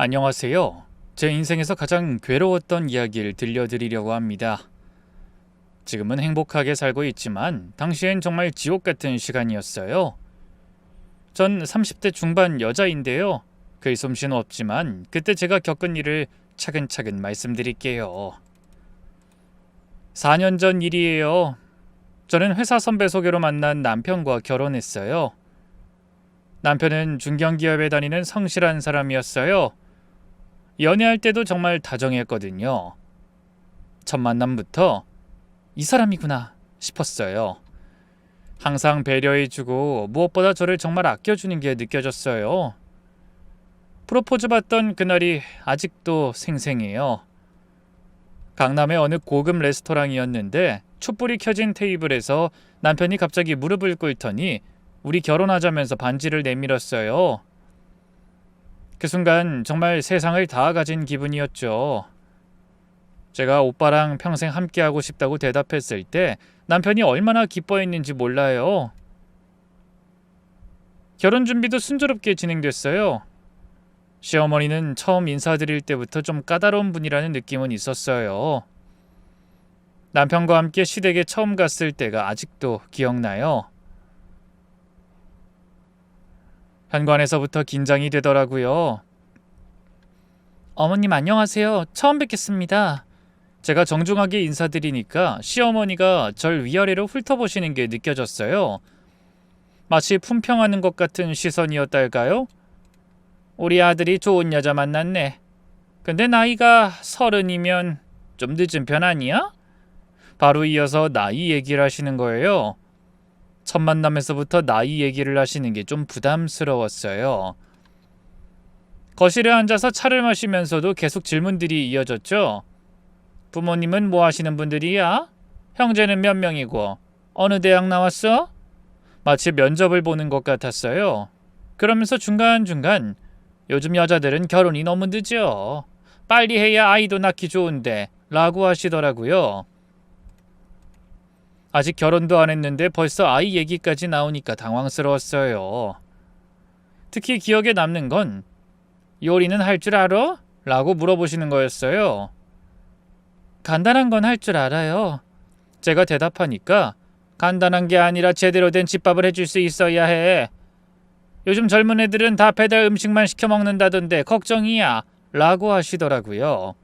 안녕하세요. 제 인생에서 가장 괴로웠던 이야기를 들려드리려고 합니다. 지금은 행복하게 살고 있지만 당시엔 정말 지옥 같은 시간이었어요. 전 30대 중반 여자인데요. 글솜씨는 없지만 그때 제가 겪은 일을 차근차근 말씀드릴게요. 4년 전 일이에요. 저는 회사 선배 소개로 만난 남편과 결혼했어요. 남편은 중견기업에 다니는 성실한 사람이었어요. 연애할 때도 정말 다정했거든요. 첫 만남부터 이 사람이구나 싶었어요. 항상 배려해주고 무엇보다 저를 정말 아껴주는 게 느껴졌어요. 프로포즈 받던 그날이 아직도 생생해요. 강남의 어느 고급 레스토랑이었는데 촛불이 켜진 테이블에서 남편이 갑자기 무릎을 꿇더니 우리 결혼하자면서 반지를 내밀었어요. 그 순간 정말 세상을 다 가진 기분이었죠. 제가 오빠랑 평생 함께하고 싶다고 대답했을 때 남편이 얼마나 기뻐했는지 몰라요. 결혼 준비도 순조롭게 진행됐어요. 시어머니는 처음 인사드릴 때부터 좀 까다로운 분이라는 느낌은 있었어요. 남편과 함께 시댁에 처음 갔을 때가 아직도 기억나요. 현관에서부터 긴장이 되더라고요. 어머님 안녕하세요. 처음 뵙겠습니다. 제가 정중하게 인사드리니까 시어머니가 절 위아래로 훑어보시는 게 느껴졌어요. 마치 품평하는 것 같은 시선이었달까요? 우리 아들이 좋은 여자 만났네. 근데 나이가 30이면 좀 늦은 편 아니야? 바로 이어서 나이 얘기를 하시는 거예요. 첫 만남에서부터 나이 얘기를 하시는 게 좀 부담스러웠어요. 거실에 앉아서 차를 마시면서도 계속 질문들이 이어졌죠. 부모님은 뭐 하시는 분들이야? 형제는 몇 명이고? 어느 대학 나왔어? 마치 면접을 보는 것 같았어요. 그러면서 중간중간 요즘 여자들은 결혼이 너무 늦어. 빨리 해야 아이도 낳기 좋은데 라고 하시더라고요. 아직 결혼도 안 했는데 벌써 아이 얘기까지 나오니까 당황스러웠어요. 특히 기억에 남는 건 요리는 할 줄 알아? 라고 물어보시는 거였어요. 간단한 건 할 줄 알아요. 제가 대답하니까 간단한 게 아니라 제대로 된 집밥을 해줄 수 있어야 해. 요즘 젊은 애들은 다 배달 음식만 시켜 먹는다던데 걱정이야. 라고 하시더라고요.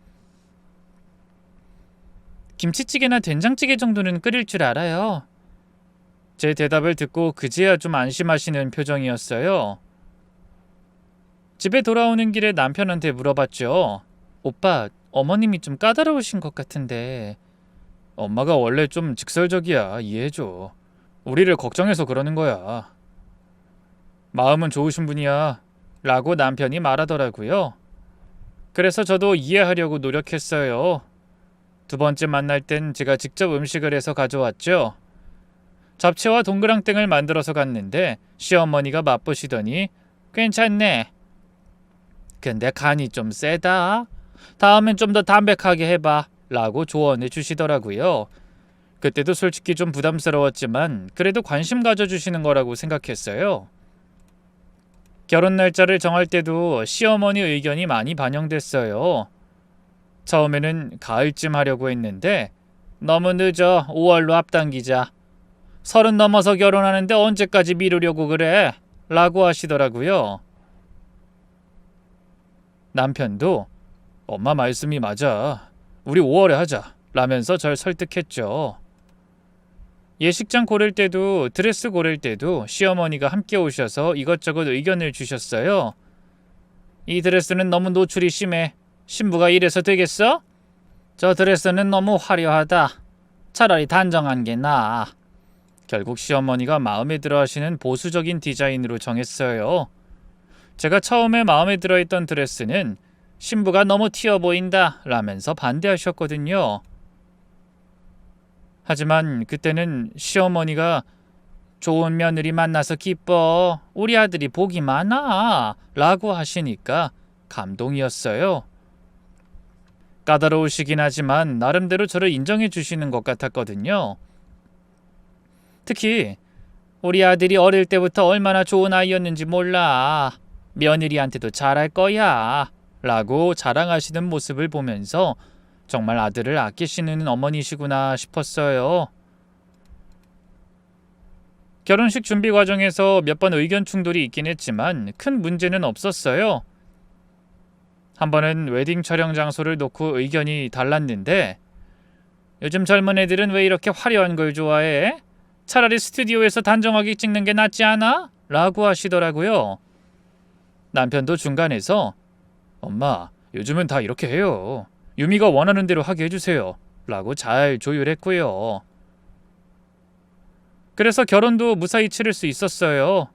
김치찌개나 된장찌개 정도는 끓일 줄 알아요. 제 대답을 듣고 그제야 좀 안심하시는 표정이었어요. 집에 돌아오는 길에 남편한테 물어봤죠. 오빠, 어머님이 좀 까다로우신 것 같은데. 엄마가 원래 좀 직설적이야. 이해해줘. 우리를 걱정해서 그러는 거야. 마음은 좋으신 분이야. 라고 남편이 말하더라고요. 그래서 저도 이해하려고 노력했어요. 두 번째 만날 땐 제가 직접 음식을 해서 가져왔죠. 잡채와 동그랑땡을 만들어서 갔는데 시어머니가 맛보시더니 괜찮네. 근데 간이 좀 세다. 다음엔 좀 더 담백하게 해봐. 라고 조언해 주시더라고요. 그때도 솔직히 좀 부담스러웠지만 그래도 관심 가져주시는 거라고 생각했어요. 결혼 날짜를 정할 때도 시어머니 의견이 많이 반영됐어요. 처음에는 가을쯤 하려고 했는데 너무 늦어. 5월로 앞당기자. 30 넘어서 결혼하는데 언제까지 미루려고 그래? 라고 하시더라고요. 남편도 엄마 말씀이 맞아. 우리 5월에 하자. 라면서 절 설득했죠. 예식장 고를 때도 드레스 고를 때도 시어머니가 함께 오셔서 이것저것 의견을 주셨어요. 이 드레스는 너무 노출이 심해. 신부가 이래서 되겠어? 저 드레스는 너무 화려하다. 차라리 단정한 게 나아. 결국 시어머니가 마음에 들어 하시는 보수적인 디자인으로 정했어요. 제가 처음에 마음에 들어 했던 드레스는 신부가 너무 튀어 보인다 라면서 반대하셨거든요. 하지만 그때는 시어머니가 좋은 며느리 만나서 기뻐. 우리 아들이 복이 많아. 라고 하시니까 감동이었어요. 까다로우시긴 하지만 나름대로 저를 인정해 주시는 것 같았거든요. 특히 우리 아들이 어릴 때부터 얼마나 좋은 아이였는지 몰라. 며느리한테도 잘할 거야. 라고 자랑하시는 모습을 보면서 정말 아들을 아끼시는 어머니시구나 싶었어요. 결혼식 준비 과정에서 몇 번 의견 충돌이 있긴 했지만 큰 문제는 없었어요. 한 번은 웨딩 촬영 장소를 놓고 의견이 달랐는데 요즘 젊은 애들은 왜 이렇게 화려한 걸 좋아해? 차라리 스튜디오에서 단정하게 찍는 게 낫지 않아? 라고 하시더라고요. 남편도 중간에서 엄마, 요즘은 다 이렇게 해요. 유미가 원하는 대로 하게 해주세요. 라고 잘 조율했고요. 그래서 결혼도 무사히 치를 수 있었어요.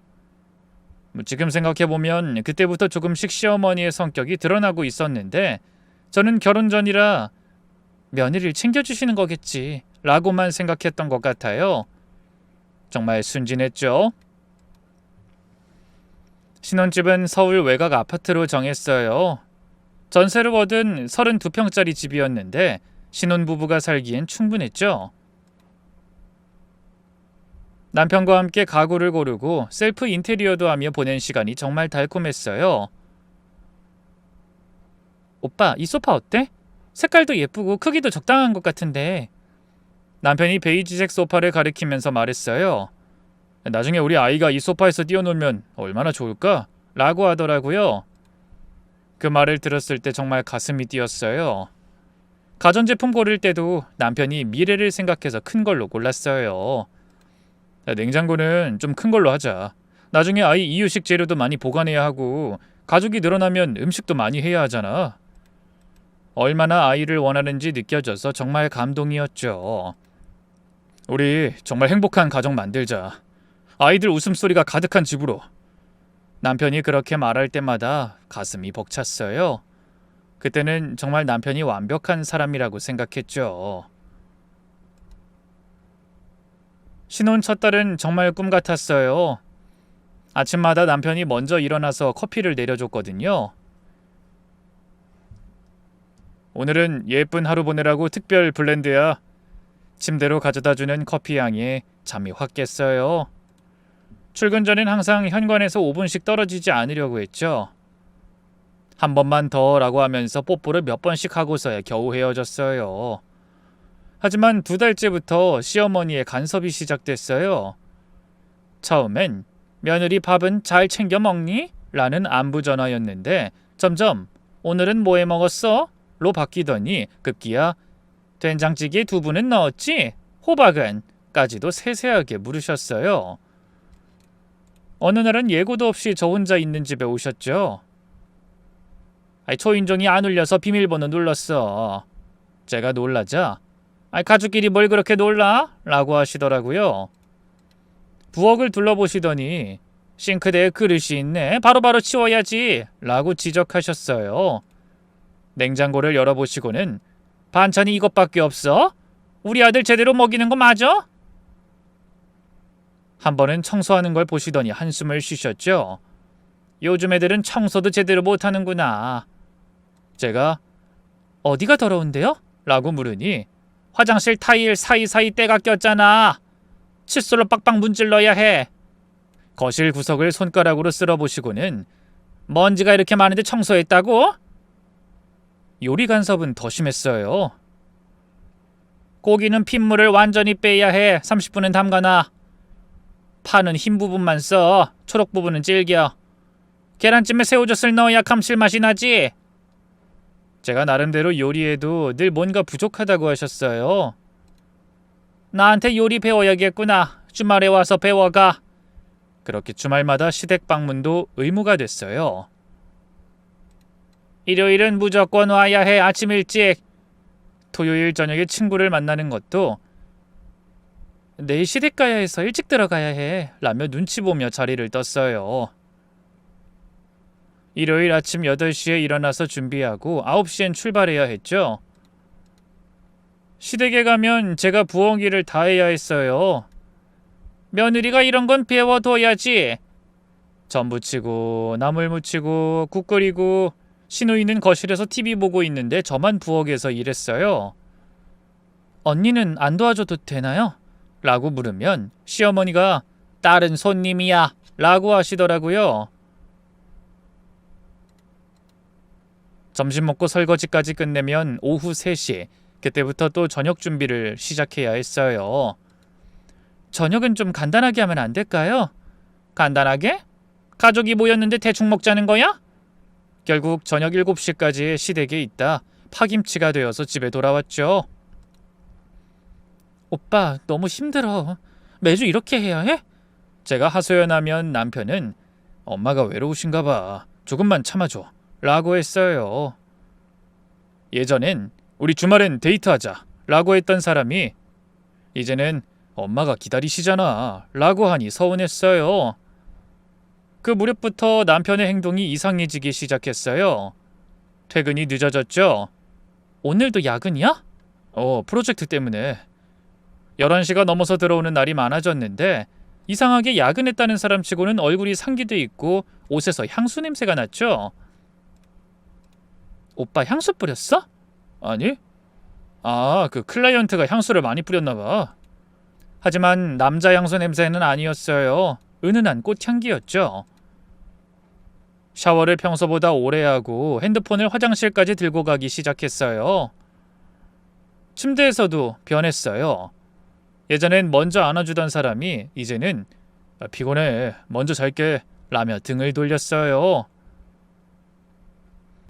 지금 생각해보면 그때부터 조금씩 시어머니의 성격이 드러나고 있었는데 저는 결혼 전이라 며느리를 챙겨주시는 거겠지 라고만 생각했던 것 같아요. 정말 순진했죠. 신혼집은 서울 외곽 아파트로 정했어요. 전세로 얻은 32평짜리 집이었는데 신혼부부가 살기엔 충분했죠. 남편과 함께 가구를 고르고 셀프 인테리어도 하며 보낸 시간이 정말 달콤했어요. 오빠, 이 소파 어때? 색깔도 예쁘고 크기도 적당한 것 같은데. 남편이 베이지색 소파를 가리키면서 말했어요. 나중에 우리 아이가 이 소파에서 뛰어놀면 얼마나 좋을까? 라고 하더라고요. 그 말을 들었을 때 정말 가슴이 뛰었어요. 가전제품 고를 때도 남편이 미래를 생각해서 큰 걸로 골랐어요. 냉장고는 좀 큰 걸로 하자. 나중에 아이 이유식 재료도 많이 보관해야 하고 가족이 늘어나면 음식도 많이 해야 하잖아. 얼마나 아이를 원하는지 느껴져서 정말 감동이었죠. 우리 정말 행복한 가정 만들자. 아이들 웃음소리가 가득한 집으로. 남편이 그렇게 말할 때마다 가슴이 벅찼어요. 그때는 정말 남편이 완벽한 사람이라고 생각했죠. 신혼 첫 달은 정말 꿈 같았어요. 아침마다 남편이 먼저 일어나서 커피를 내려줬거든요. 오늘은 예쁜 하루 보내라고 특별 블렌드야. 침대로 가져다주는 커피 향에 잠이 확 깼어요. 출근 전엔 항상 현관에서 5분씩 떨어지지 않으려고 했죠. 한 번만 더 라고 하면서 뽀뽀를 몇 번씩 하고서야 겨우 헤어졌어요. 하지만 2달째부터 시어머니의 간섭이 시작됐어요. 처음엔 며느리 밥은 잘 챙겨 먹니? 라는 안부 전화였는데 점점 오늘은 뭐 해 먹었어? 로 바뀌더니 급기야 된장찌개에 두부는 넣었지? 호박은? 까지도 세세하게 물으셨어요. 어느 날은 예고도 없이 저 혼자 있는 집에 오셨죠. 초인종이 안 울려서 비밀번호 눌렀어. 제가 놀라자 가족끼리 뭘 그렇게 놀라? 라고 하시더라고요. 부엌을 둘러보시더니 싱크대에 그릇이 있네. 바로바로 치워야지. 라고 지적하셨어요. 냉장고를 열어보시고는 반찬이 이것밖에 없어? 우리 아들 제대로 먹이는 거 맞아? 한 번은 청소하는 걸 보시더니 한숨을 쉬셨죠. 요즘 애들은 청소도 제대로 못하는구나. 제가 어디가 더러운데요? 라고 물으니 화장실 타일 사이사이 때가 꼈잖아. 칫솔로 빡빡 문질러야 해. 거실 구석을 손가락으로 쓸어보시고는 먼지가 이렇게 많은데 청소했다고? 요리 간섭은 더 심했어요. 고기는 핏물을 완전히 빼야 해. 30분은 담가놔. 파는 흰 부분만 써. 초록 부분은 질겨. 계란찜에 새우젓을 넣어야 감칠맛이 나지. 제가 나름대로 요리에도 늘 뭔가 부족하다고 하셨어요. 나한테 요리 배워야겠구나. 주말에 와서 배워가. 그렇게 주말마다 시댁 방문도 의무가 됐어요. 일요일은 무조건 와야 해. 아침 일찍. 토요일 저녁에 친구를 만나는 것도 내일 시댁 가야 해서 일찍 들어가야 해. 라며 눈치 보며 자리를 떴어요. 일요일 아침 8시에 일어나서 준비하고 9시엔 출발해야 했죠. 시댁에 가면 제가 부엌 일을 다 해야 했어요. 며느리가 이런 건 배워둬야지. 전 부치고 나물 무치고 국 끓이고 시누이는 거실에서 TV 보고 있는데 저만 부엌에서 일했어요. 언니는 안 도와줘도 되나요? 라고 물으면 시어머니가 딸은 손님이야 라고 하시더라고요. 점심 먹고 설거지까지 끝내면 오후 3시, 그때부터 또 저녁 준비를 시작해야 했어요. 저녁은 좀 간단하게 하면 안 될까요? 간단하게? 가족이 모였는데 대충 먹자는 거야? 결국 저녁 7시까지 시댁에 있다 파김치가 되어서 집에 돌아왔죠. 오빠, 너무 힘들어. 매주 이렇게 해야 해? 제가 하소연하면 남편은 엄마가 외로우신가 봐. 조금만 참아줘. 라고 했어요. 예전엔 우리 주말엔 데이트하자. 라고 했던 사람이 이제는 엄마가 기다리시잖아. 라고 하니 서운했어요. 그 무렵부터 남편의 행동이 이상해지기 시작했어요. 퇴근이 늦어졌죠. 오늘도 야근이야? 프로젝트 때문에. 11시가 넘어서 들어오는 날이 많아졌는데 이상하게 야근했다는 사람치고는 얼굴이 상기돼 있고 옷에서 향수 냄새가 났죠. 오빠 향수 뿌렸어? 아니. 그 클라이언트가 향수를 많이 뿌렸나 봐. 하지만 남자 향수 냄새는 아니었어요. 은은한 꽃향기였죠. 샤워를 평소보다 오래 하고 핸드폰을 화장실까지 들고 가기 시작했어요. 침대에서도 변했어요. 예전엔 먼저 안아주던 사람이 이제는 피곤해, 먼저 잘게 라며 등을 돌렸어요.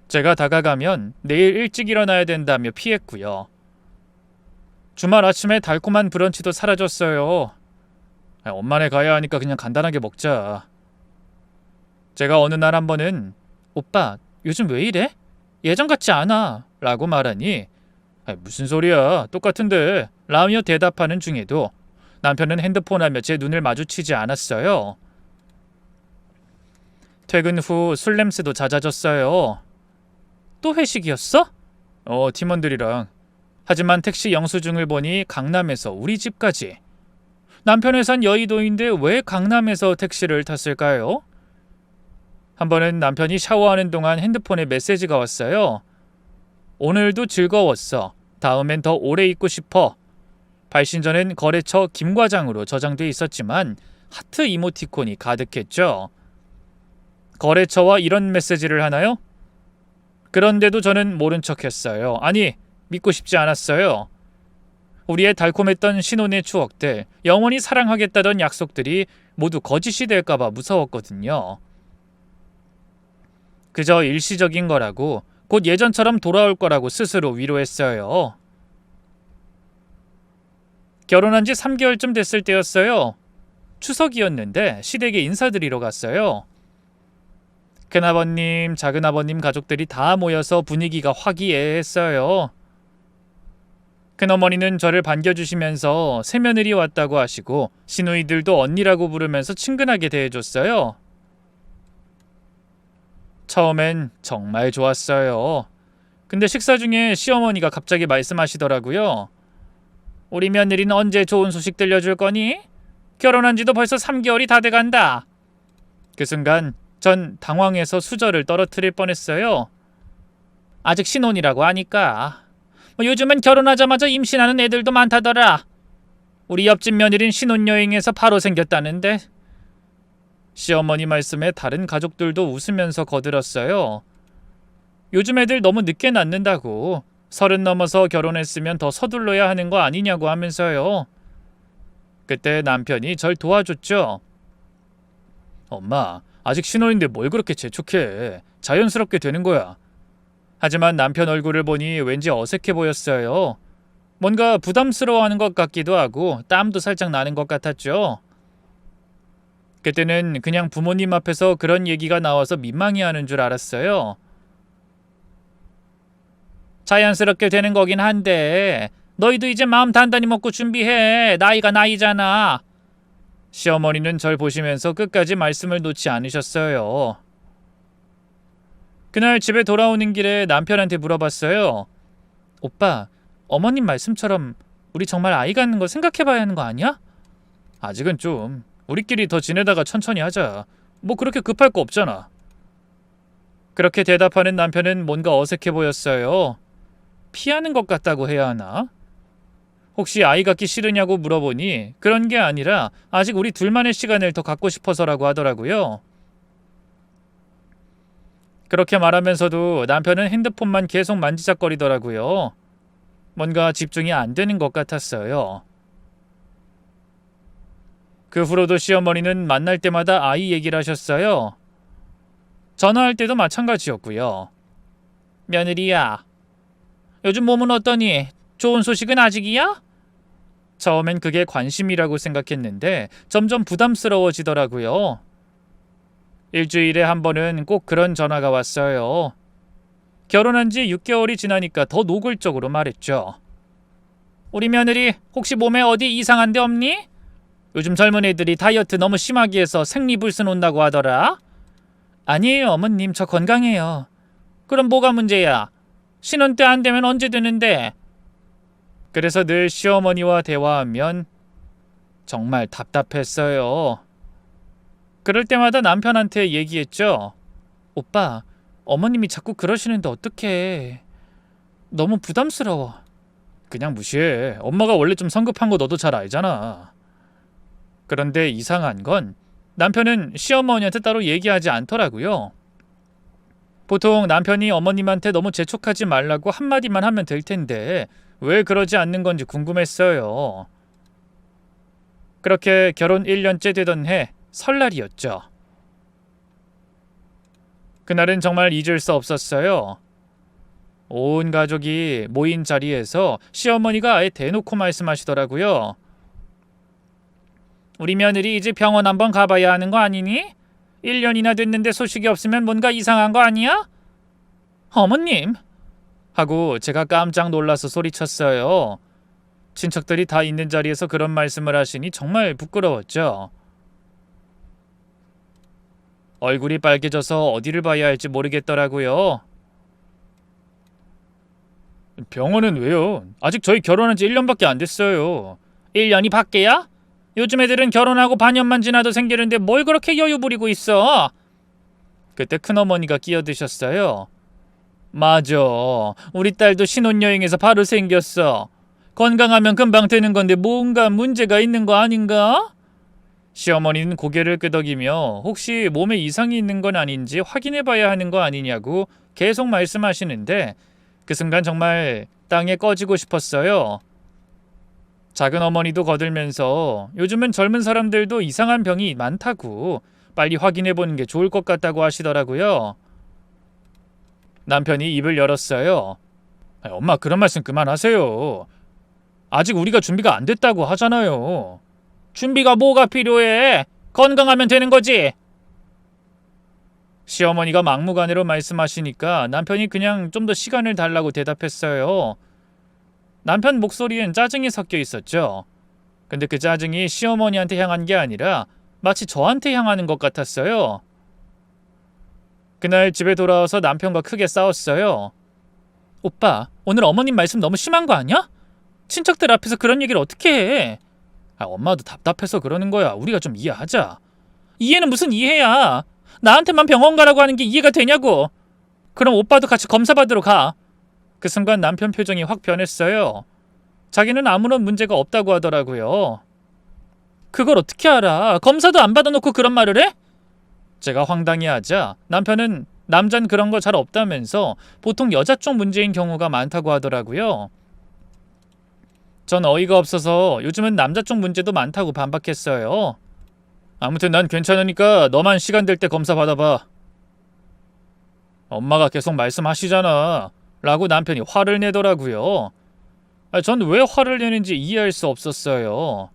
제가 다가가면 내일 일찍 일어나야 된다며 피했고요. 주말 아침에 달콤한 브런치도 사라졌어요. 엄마네 가야 하니까 그냥 간단하게 먹자. 제가 어느 날 한 번은 오빠, 요즘 왜 이래? 예전 같지 않아. 라고 말하니 무슨 소리야, 똑같은데 라며 대답하는 중에도 남편은 핸드폰하며 제 눈을 마주치지 않았어요. 퇴근 후 술 냄새도 잦아졌어요. 또 회식이었어? 팀원들이랑. 하지만 택시 영수증을 보니 강남에서 우리 집까지. 남편 회사는 여의도인데 왜 강남에서 택시를 탔을까요? 한 번은 남편이 샤워하는 동안 핸드폰에 메시지가 왔어요. 오늘도 즐거웠어. 다음엔 더 오래 있고 싶어. 발신전엔 거래처 김과장으로 저장돼 있었지만 하트 이모티콘이 가득했죠. 거래처와 이런 메시지를 하나요? 그런데도 저는 모른 척했어요. 아니, 믿고 싶지 않았어요. 우리의 달콤했던 신혼의 추억들, 영원히 사랑하겠다던 약속들이 모두 거짓이 될까봐 무서웠거든요. 그저 일시적인 거라고, 곧 예전처럼 돌아올 거라고 스스로 위로했어요. 결혼한 지 3개월쯤 됐을 때였어요. 추석이었는데 시댁에 인사드리러 갔어요. 큰아버님, 작은아버님 가족들이 다 모여서 분위기가 화기애애했어요. 큰어머니는 저를 반겨주시면서 새며느리 왔다고 하시고 시누이들도 언니라고 부르면서 친근하게 대해줬어요. 처음엔 정말 좋았어요. 근데 식사 중에 시어머니가 갑자기 말씀하시더라고요. 우리 며느리는 언제 좋은 소식 들려줄 거니? 결혼한 지도 벌써 3개월이 다 돼간다. 그 순간 전 당황해서 수저를 떨어뜨릴 뻔했어요. 아직 신혼이라고 하니까. 요즘은 결혼하자마자 임신하는 애들도 많다더라. 우리 옆집 며느린 신혼여행에서 바로 생겼다는데. 시어머니 말씀에 다른 가족들도 웃으면서 거들었어요. 요즘 애들 너무 늦게 낳는다고. 30 넘어서 결혼했으면 더 서둘러야 하는 거 아니냐고 하면서요. 그때 남편이 절 도와줬죠. 엄마, 아직 신혼인데 뭘 그렇게 재촉해. 자연스럽게 되는 거야. 하지만 남편 얼굴을 보니 왠지 어색해 보였어요. 뭔가 부담스러워하는 것 같기도 하고 땀도 살짝 나는 것 같았죠. 그때는 그냥 부모님 앞에서 그런 얘기가 나와서 민망해하는 줄 알았어요. 자연스럽게 되는 거긴 한데 너희도 이제 마음 단단히 먹고 준비해. 나이가 나이잖아. 시어머니는 절 보시면서 끝까지 말씀을 놓지 않으셨어요. 그날 집에 돌아오는 길에 남편한테 물어봤어요. 오빠, 어머님 말씀처럼 우리 정말 아이 갖는 거 생각해봐야 하는 거 아니야? 아직은 좀. 우리끼리 더 지내다가 천천히 하자. 뭐 그렇게 급할 거 없잖아. 그렇게 대답하는 남편은 뭔가 어색해 보였어요. 피하는 것 같다고 해야 하나? 혹시 아이 갖기 싫으냐고 물어보니 그런 게 아니라 아직 우리 둘만의 시간을 더 갖고 싶어서라고 하더라고요. 그렇게 말하면서도 남편은 핸드폰만 계속 만지작거리더라고요. 뭔가 집중이 안 되는 것 같았어요. 그 후로도 시어머니는 만날 때마다 아이 얘기를 하셨어요. 전화할 때도 마찬가지였고요. 며느리야, 요즘 몸은 어떠니? 좋은 소식은 아직이야? 처음엔 그게 관심이라고 생각했는데 점점 부담스러워지더라고요. 일주일에 한 번은 꼭 그런 전화가 왔어요. 결혼한 지 6개월이 지나니까 더 노골적으로 말했죠. 우리 며느리 혹시 몸에 어디 이상한 데 없니? 요즘 젊은 애들이 다이어트 너무 심하게 해서 생리불순 온다고 하더라. 아니에요, 어머님. 저 건강해요. 그럼 뭐가 문제야? 신혼 때 안 되면 언제 되는데? 그래서 늘 시어머니와 대화하면 정말 답답했어요. 그럴 때마다 남편한테 얘기했죠. 오빠, 어머님이 자꾸 그러시는데 어떡해. 너무 부담스러워. 그냥 무시해. 엄마가 원래 좀 성급한 거 너도 잘 알잖아. 그런데 이상한 건 남편은 시어머니한테 따로 얘기하지 않더라고요. 보통 남편이 어머님한테 너무 재촉하지 말라고 한마디만 하면 될 텐데 왜 그러지 않는 건지 궁금했어요. 그렇게 결혼 1년째 되던 해 설날이었죠. 그날은 정말 잊을 수 없었어요. 온 가족이 모인 자리에서 시어머니가 아예 대놓고 말씀하시더라고요. 우리 며느리 이제 병원 한번 가봐야 하는 거 아니니? 1년이나 됐는데 소식이 없으면 뭔가 이상한 거 아니야? 어머님! 하고 제가 깜짝 놀라서 소리쳤어요. 친척들이 다 있는 자리에서 그런 말씀을 하시니 정말 부끄러웠죠. 얼굴이 빨개져서 어디를 봐야 할지 모르겠더라고요. 병원은 왜요? 아직 저희 결혼한 지 1년밖에 안 됐어요. 1년이 밖에야? 요즘 애들은 결혼하고 반년만 지나도 생기는데 뭘 그렇게 여유 부리고 있어? 그때 큰어머니가 끼어드셨어요. 맞아. 우리 딸도 신혼여행에서 바로 생겼어. 건강하면 금방 되는 건데 뭔가 문제가 있는 거 아닌가? 시어머니는 고개를 끄덕이며 혹시 몸에 이상이 있는 건 아닌지 확인해봐야 하는 거 아니냐고 계속 말씀하시는데 그 순간 정말 땅에 꺼지고 싶었어요. 작은 어머니도 거들면서 요즘은 젊은 사람들도 이상한 병이 많다고 빨리 확인해보는 게 좋을 것 같다고 하시더라고요. 남편이 입을 열었어요. 엄마 그런 말씀 그만하세요. 아직 우리가 준비가 안 됐다고 하잖아요. 준비가 뭐가 필요해? 건강하면 되는 거지. 시어머니가 막무가내로 말씀하시니까 남편이 그냥 좀 더 시간을 달라고 대답했어요. 남편 목소리엔 짜증이 섞여 있었죠. 근데 그 짜증이 시어머니한테 향한 게 아니라 마치 저한테 향하는 것 같았어요. 그날 집에 돌아와서 남편과 크게 싸웠어요. 오빠, 오늘 어머님 말씀 너무 심한 거 아니야? 친척들 앞에서 그런 얘기를 어떻게 해? 엄마도 답답해서 그러는 거야. 우리가 좀 이해하자. 이해는 무슨 이해야. 나한테만 병원 가라고 하는 게 이해가 되냐고. 그럼 오빠도 같이 검사 받으러 가. 그 순간 남편 표정이 확 변했어요. 자기는 아무런 문제가 없다고 하더라고요. 그걸 어떻게 알아? 검사도 안 받아놓고 그런 말을 해? 제가 황당해하자 남편은 남잔 그런 거 잘 없다면서 보통 여자 쪽 문제인 경우가 많다고 하더라고요. 전 어이가 없어서 요즘은 남자 쪽 문제도 많다고 반박했어요. 아무튼 난 괜찮으니까 너만 시간 될 때 검사 받아봐. 엄마가 계속 말씀하시잖아. 라고 남편이 화를 내더라고요. 전 왜 화를 내는지 이해할 수 없었어요.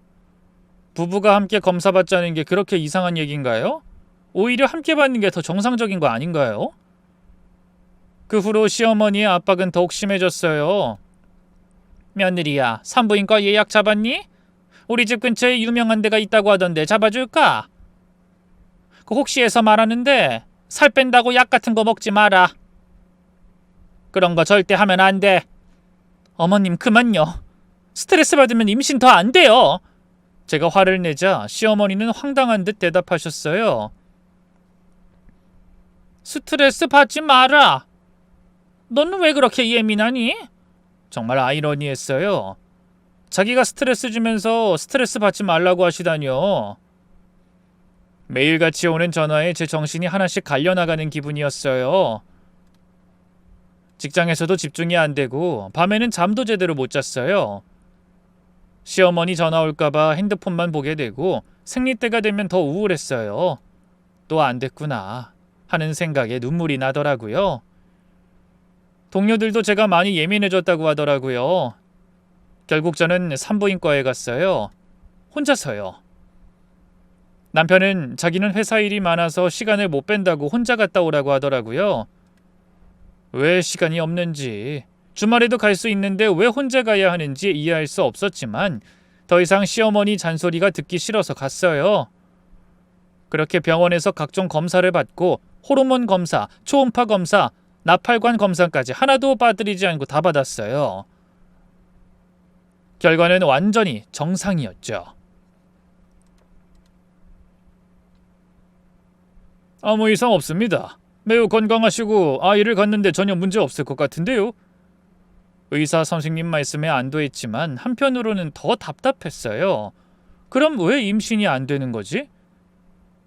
부부가 함께 검사 받자는 게 그렇게 이상한 얘기인가요? 오히려 함께 받는 게 더 정상적인 거 아닌가요? 그 후로 시어머니의 압박은 더욱 심해졌어요. 며느리야, 산부인과 예약 잡았니? 우리 집 근처에 유명한 데가 있다고 하던데 잡아줄까? 그 혹시 해서 말하는데 살 뺀다고 약 같은 거 먹지 마라. 그런 거 절대 하면 안 돼. 어머님 그만요. 스트레스 받으면 임신 더 안 돼요. 제가 화를 내자 시어머니는 황당한 듯 대답하셨어요. 스트레스 받지 마라. 너는 왜 그렇게 예민하니? 정말 아이러니했어요. 자기가 스트레스 주면서 스트레스 받지 말라고 하시다뇨. 매일같이 오는 전화에 제 정신이 하나씩 갈려나가는 기분이었어요. 직장에서도 집중이 안 되고 밤에는 잠도 제대로 못 잤어요. 시어머니 전화 올까봐 핸드폰만 보게 되고 생리때가 되면 더 우울했어요. 또 안 됐구나 하는 생각에 눈물이 나더라고요. 동료들도 제가 많이 예민해졌다고 하더라고요. 결국 저는 산부인과에 갔어요. 혼자서요. 남편은 자기는 회사 일이 많아서 시간을 못 뺀다고 혼자 갔다 오라고 하더라고요. 왜 시간이 없는지, 주말에도 갈 수 있는데 왜 혼자 가야 하는지 이해할 수 없었지만 더 이상 시어머니 잔소리가 듣기 싫어서 갔어요. 그렇게 병원에서 각종 검사를 받고 호르몬 검사, 초음파 검사, 나팔관 검사까지 하나도 빠뜨리지 않고 다 받았어요. 결과는 완전히 정상이었죠. 아무 이상 없습니다. 매우 건강하시고 아이를 갖는데 전혀 문제 없을 것 같은데요. 의사 선생님 말씀에 안도했지만 한편으로는 더 답답했어요. 그럼 왜 임신이 안 되는 거지?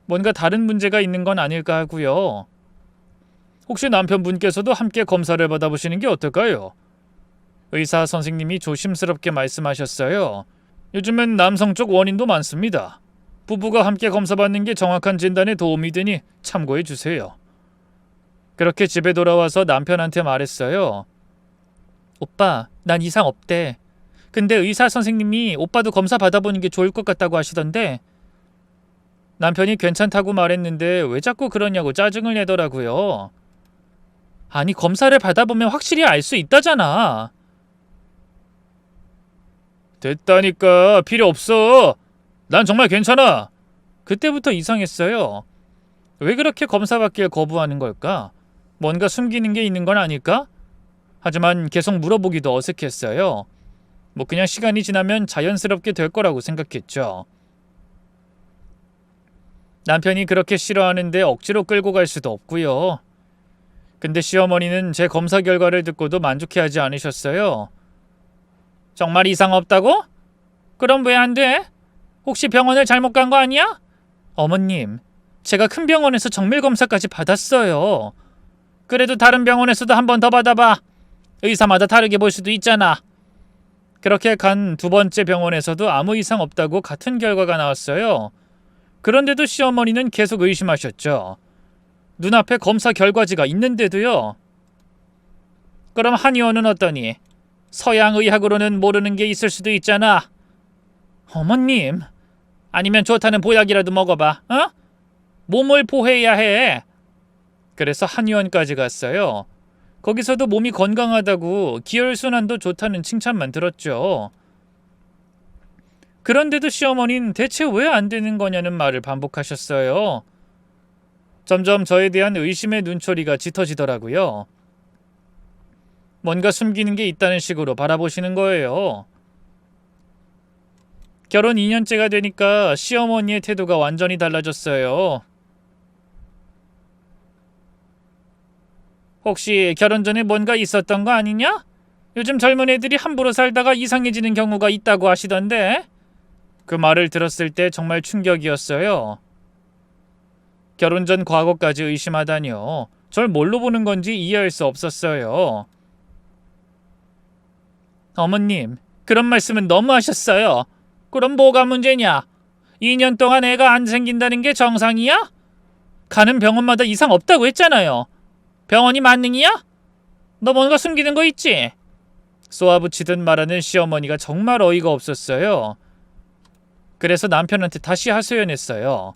뭔가 다른 문제가 있는 건 아닐까 하고요. 혹시 남편분께서도 함께 검사를 받아보시는 게 어떨까요? 의사 선생님이 조심스럽게 말씀하셨어요. 요즘엔 남성 쪽 원인도 많습니다. 부부가 함께 검사받는 게 정확한 진단에 도움이 되니 참고해 주세요. 그렇게 집에 돌아와서 남편한테 말했어요. 오빠, 난 이상 없대. 근데 의사 선생님이 오빠도 검사 받아보는 게 좋을 것 같다고 하시던데. 남편이 괜찮다고 말했는데 왜 자꾸 그러냐고 짜증을 내더라고요. 아니, 검사를 받아보면 확실히 알 수 있다잖아. 됐다니까, 필요 없어. 난 정말 괜찮아. 그때부터 이상했어요. 왜 그렇게 검사 받길 거부하는 걸까? 뭔가 숨기는 게 있는 건 아닐까? 하지만 계속 물어보기도 어색했어요. 그냥 시간이 지나면 자연스럽게 될 거라고 생각했죠. 남편이 그렇게 싫어하는데 억지로 끌고 갈 수도 없고요. 근데 시어머니는 제 검사 결과를 듣고도 만족해하지 않으셨어요. 정말 이상 없다고? 그럼 왜 안 돼? 혹시 병원을 잘못 간 거 아니야? 어머님, 제가 큰 병원에서 정밀검사까지 받았어요. 그래도 다른 병원에서도 한 번 더 받아봐. 의사마다 다르게 볼 수도 있잖아. 그렇게 간 두 번째 병원에서도 아무 이상 없다고 같은 결과가 나왔어요. 그런데도 시어머니는 계속 의심하셨죠. 눈앞에 검사 결과지가 있는데도요. 그럼 한의원은 어떠니? 서양의학으로는 모르는 게 있을 수도 있잖아. 어머님, 아니면 좋다는 보약이라도 먹어봐. 어? 몸을 보호해야 해. 그래서 한의원까지 갔어요. 거기서도 몸이 건강하다고 기혈순환도 좋다는 칭찬만 들었죠. 그런데도 시어머니는 대체 왜 안 되는 거냐는 말을 반복하셨어요. 점점 저에 대한 의심의 눈초리가 짙어지더라고요. 뭔가 숨기는 게 있다는 식으로 바라보시는 거예요. 결혼 2년째가 되니까 시어머니의 태도가 완전히 달라졌어요. 혹시 결혼 전에 뭔가 있었던 거 아니냐? 요즘 젊은 애들이 함부로 살다가 이상해지는 경우가 있다고 하시던데. 그 말을 들었을 때 정말 충격이었어요. 결혼 전 과거까지 의심하다니요. 절 뭘로 보는 건지 이해할 수 없었어요. 어머님, 그런 말씀은 너무 하셨어요. 그럼 뭐가 문제냐? 2년 동안 애가 안 생긴다는 게 정상이야? 가는 병원마다 이상 없다고 했잖아요. 병원이 만능이야? 너 뭔가 숨기는 거 있지? 쏘아붙이듯 말하는 시어머니가 정말 어이가 없었어요. 그래서 남편한테 다시 하소연했어요.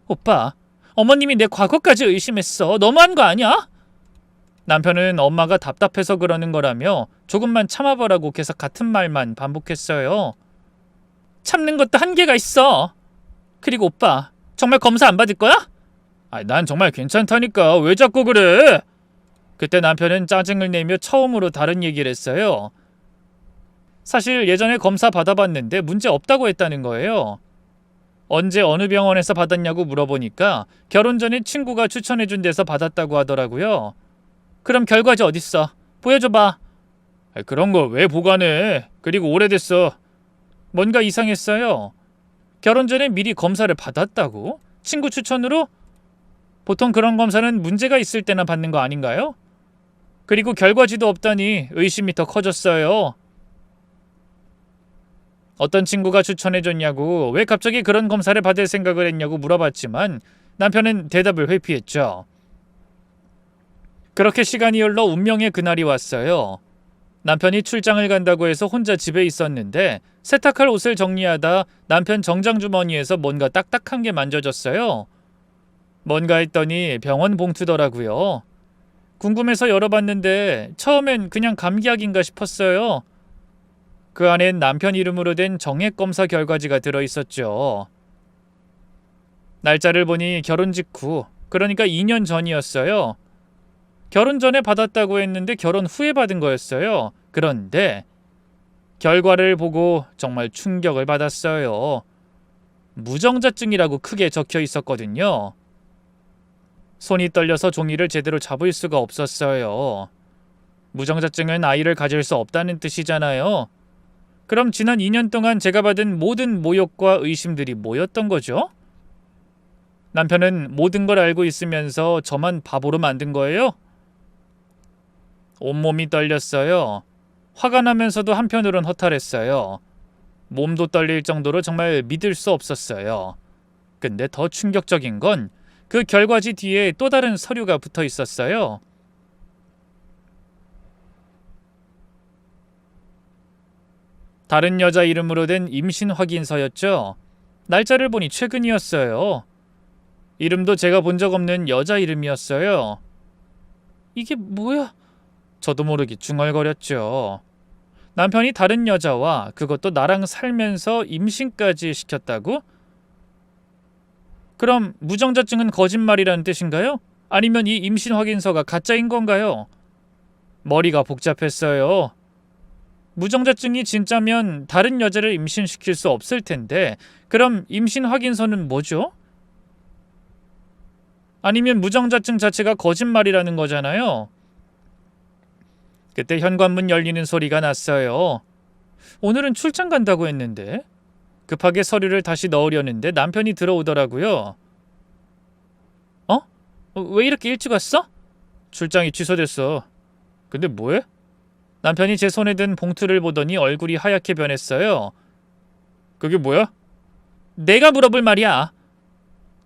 오빠, 어머님이 내 과거까지 의심했어. 너무한 거 아니야? 남편은 엄마가 답답해서 그러는 거라며 조금만 참아보라고 계속 같은 말만 반복했어요. 참는 것도 한계가 있어. 그리고 오빠, 정말 검사 안 받을 거야? 난 정말 괜찮다니까. 왜 자꾸 그래? 그때 남편은 짜증을 내며 처음으로 다른 얘기를 했어요. 사실 예전에 검사 받아봤는데 문제 없다고 했다는 거예요. 언제 어느 병원에서 받았냐고 물어보니까 결혼 전에 친구가 추천해준 데서 받았다고 하더라고요. 그럼 결과지 어딨어? 보여줘봐. 그런 거 왜 보관해? 그리고 오래됐어. 뭔가 이상했어요. 결혼 전에 미리 검사를 받았다고? 친구 추천으로? 보통 그런 검사는 문제가 있을 때나 받는 거 아닌가요? 그리고 결과지도 없다니 의심이 더 커졌어요. 어떤 친구가 추천해줬냐고, 왜 갑자기 그런 검사를 받을 생각을 했냐고 물어봤지만 남편은 대답을 회피했죠. 그렇게 시간이 흘러 운명의 그날이 왔어요. 남편이 출장을 간다고 해서 혼자 집에 있었는데 세탁할 옷을 정리하다 남편 정장 주머니에서 뭔가 딱딱한 게 만져졌어요. 뭔가 했더니 병원 봉투더라고요. 궁금해서 열어봤는데 처음엔 그냥 감기약인가 싶었어요. 그 안엔 남편 이름으로 된 정액 검사 결과지가 들어있었죠. 날짜를 보니 결혼 직후, 그러니까 2년 전이었어요. 결혼 전에 받았다고 했는데 결혼 후에 받은 거였어요. 그런데 결과를 보고 정말 충격을 받았어요. 무정자증이라고 크게 적혀 있었거든요. 손이 떨려서 종이를 제대로 잡을 수가 없었어요. 무정자증은 아이를 가질 수 없다는 뜻이잖아요. 그럼 지난 2년 동안 제가 받은 모든 모욕과 의심들이 뭐였던 거죠? 남편은 모든 걸 알고 있으면서 저만 바보로 만든 거예요? 온몸이 떨렸어요. 화가 나면서도 한편으론 허탈했어요. 몸도 떨릴 정도로 정말 믿을 수 없었어요. 근데 더 충격적인 건 그 결과지 뒤에 또 다른 서류가 붙어 있었어요. 다른 여자 이름으로 된 임신 확인서였죠. 날짜를 보니 최근이었어요. 이름도 제가 본 적 없는 여자 이름이었어요. 이게 뭐야? 저도 모르게 중얼거렸죠. 남편이 다른 여자와 그것도 나랑 살면서 임신까지 시켰다고? 그럼 무정자증은 거짓말이라는 뜻인가요? 아니면 이 임신 확인서가 가짜인 건가요? 머리가 복잡했어요. 무정자증이 진짜면 다른 여자를 임신시킬 수 없을 텐데 그럼 임신 확인서는 뭐죠? 아니면 무정자증 자체가 거짓말이라는 거잖아요. 그때 현관문 열리는 소리가 났어요. 오늘은 출장 간다고 했는데. 급하게 서류를 다시 넣으려는데 남편이 들어오더라고요. 어? 왜 이렇게 일찍 왔어? 출장이 취소됐어. 근데 뭐해? 남편이 제 손에 든 봉투를 보더니 얼굴이 하얗게 변했어요. 그게 뭐야? 내가 물어볼 말이야.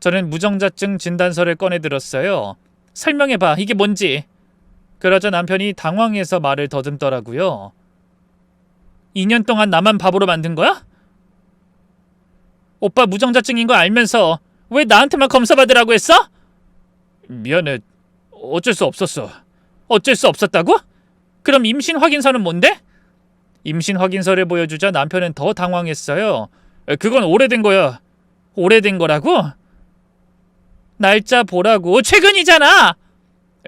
저는 무정자증 진단서를 꺼내 들었어요. 설명해봐. 이게 뭔지. 그러자 남편이 당황해서 말을 더듬더라고요. 2년 동안 나만 바보로 만든 거야? 오빠 무정자증인 거 알면서 왜 나한테만 검사받으라고 했어? 미안해. 어쩔 수 없었어. 어쩔 수 없었다고? 그럼 임신 확인서는 뭔데? 임신 확인서를 보여주자 남편은 더 당황했어요. 그건 오래된 거야. 오래된 거라고? 날짜 보라고. 최근이잖아.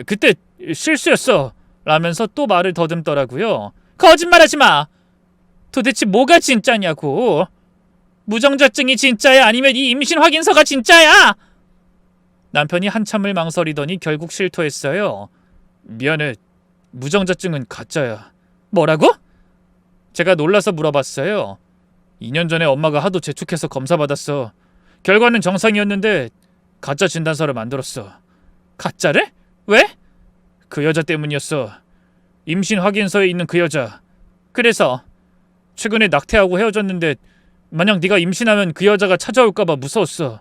그때 실수였어. 라면서 또 말을 더듬더라고요. 거짓말하지 마. 도대체 뭐가 진짜냐고. 무정자증이 진짜야? 아니면 이 임신 확인서가 진짜야? 남편이 한참을 망설이더니 결국 실토했어요. 미안해. 무정자증은 가짜야. 뭐라고? 제가 놀라서 물어봤어요. 2년 전에 엄마가 하도 재촉해서 검사받았어. 결과는 정상이었는데 가짜 진단서를 만들었어. 가짜를? 왜? 그 여자 때문이었어. 임신 확인서에 있는 그 여자. 그래서 최근에 낙태하고 헤어졌는데 만약 네가 임신하면 그 여자가 찾아올까봐 무서웠어.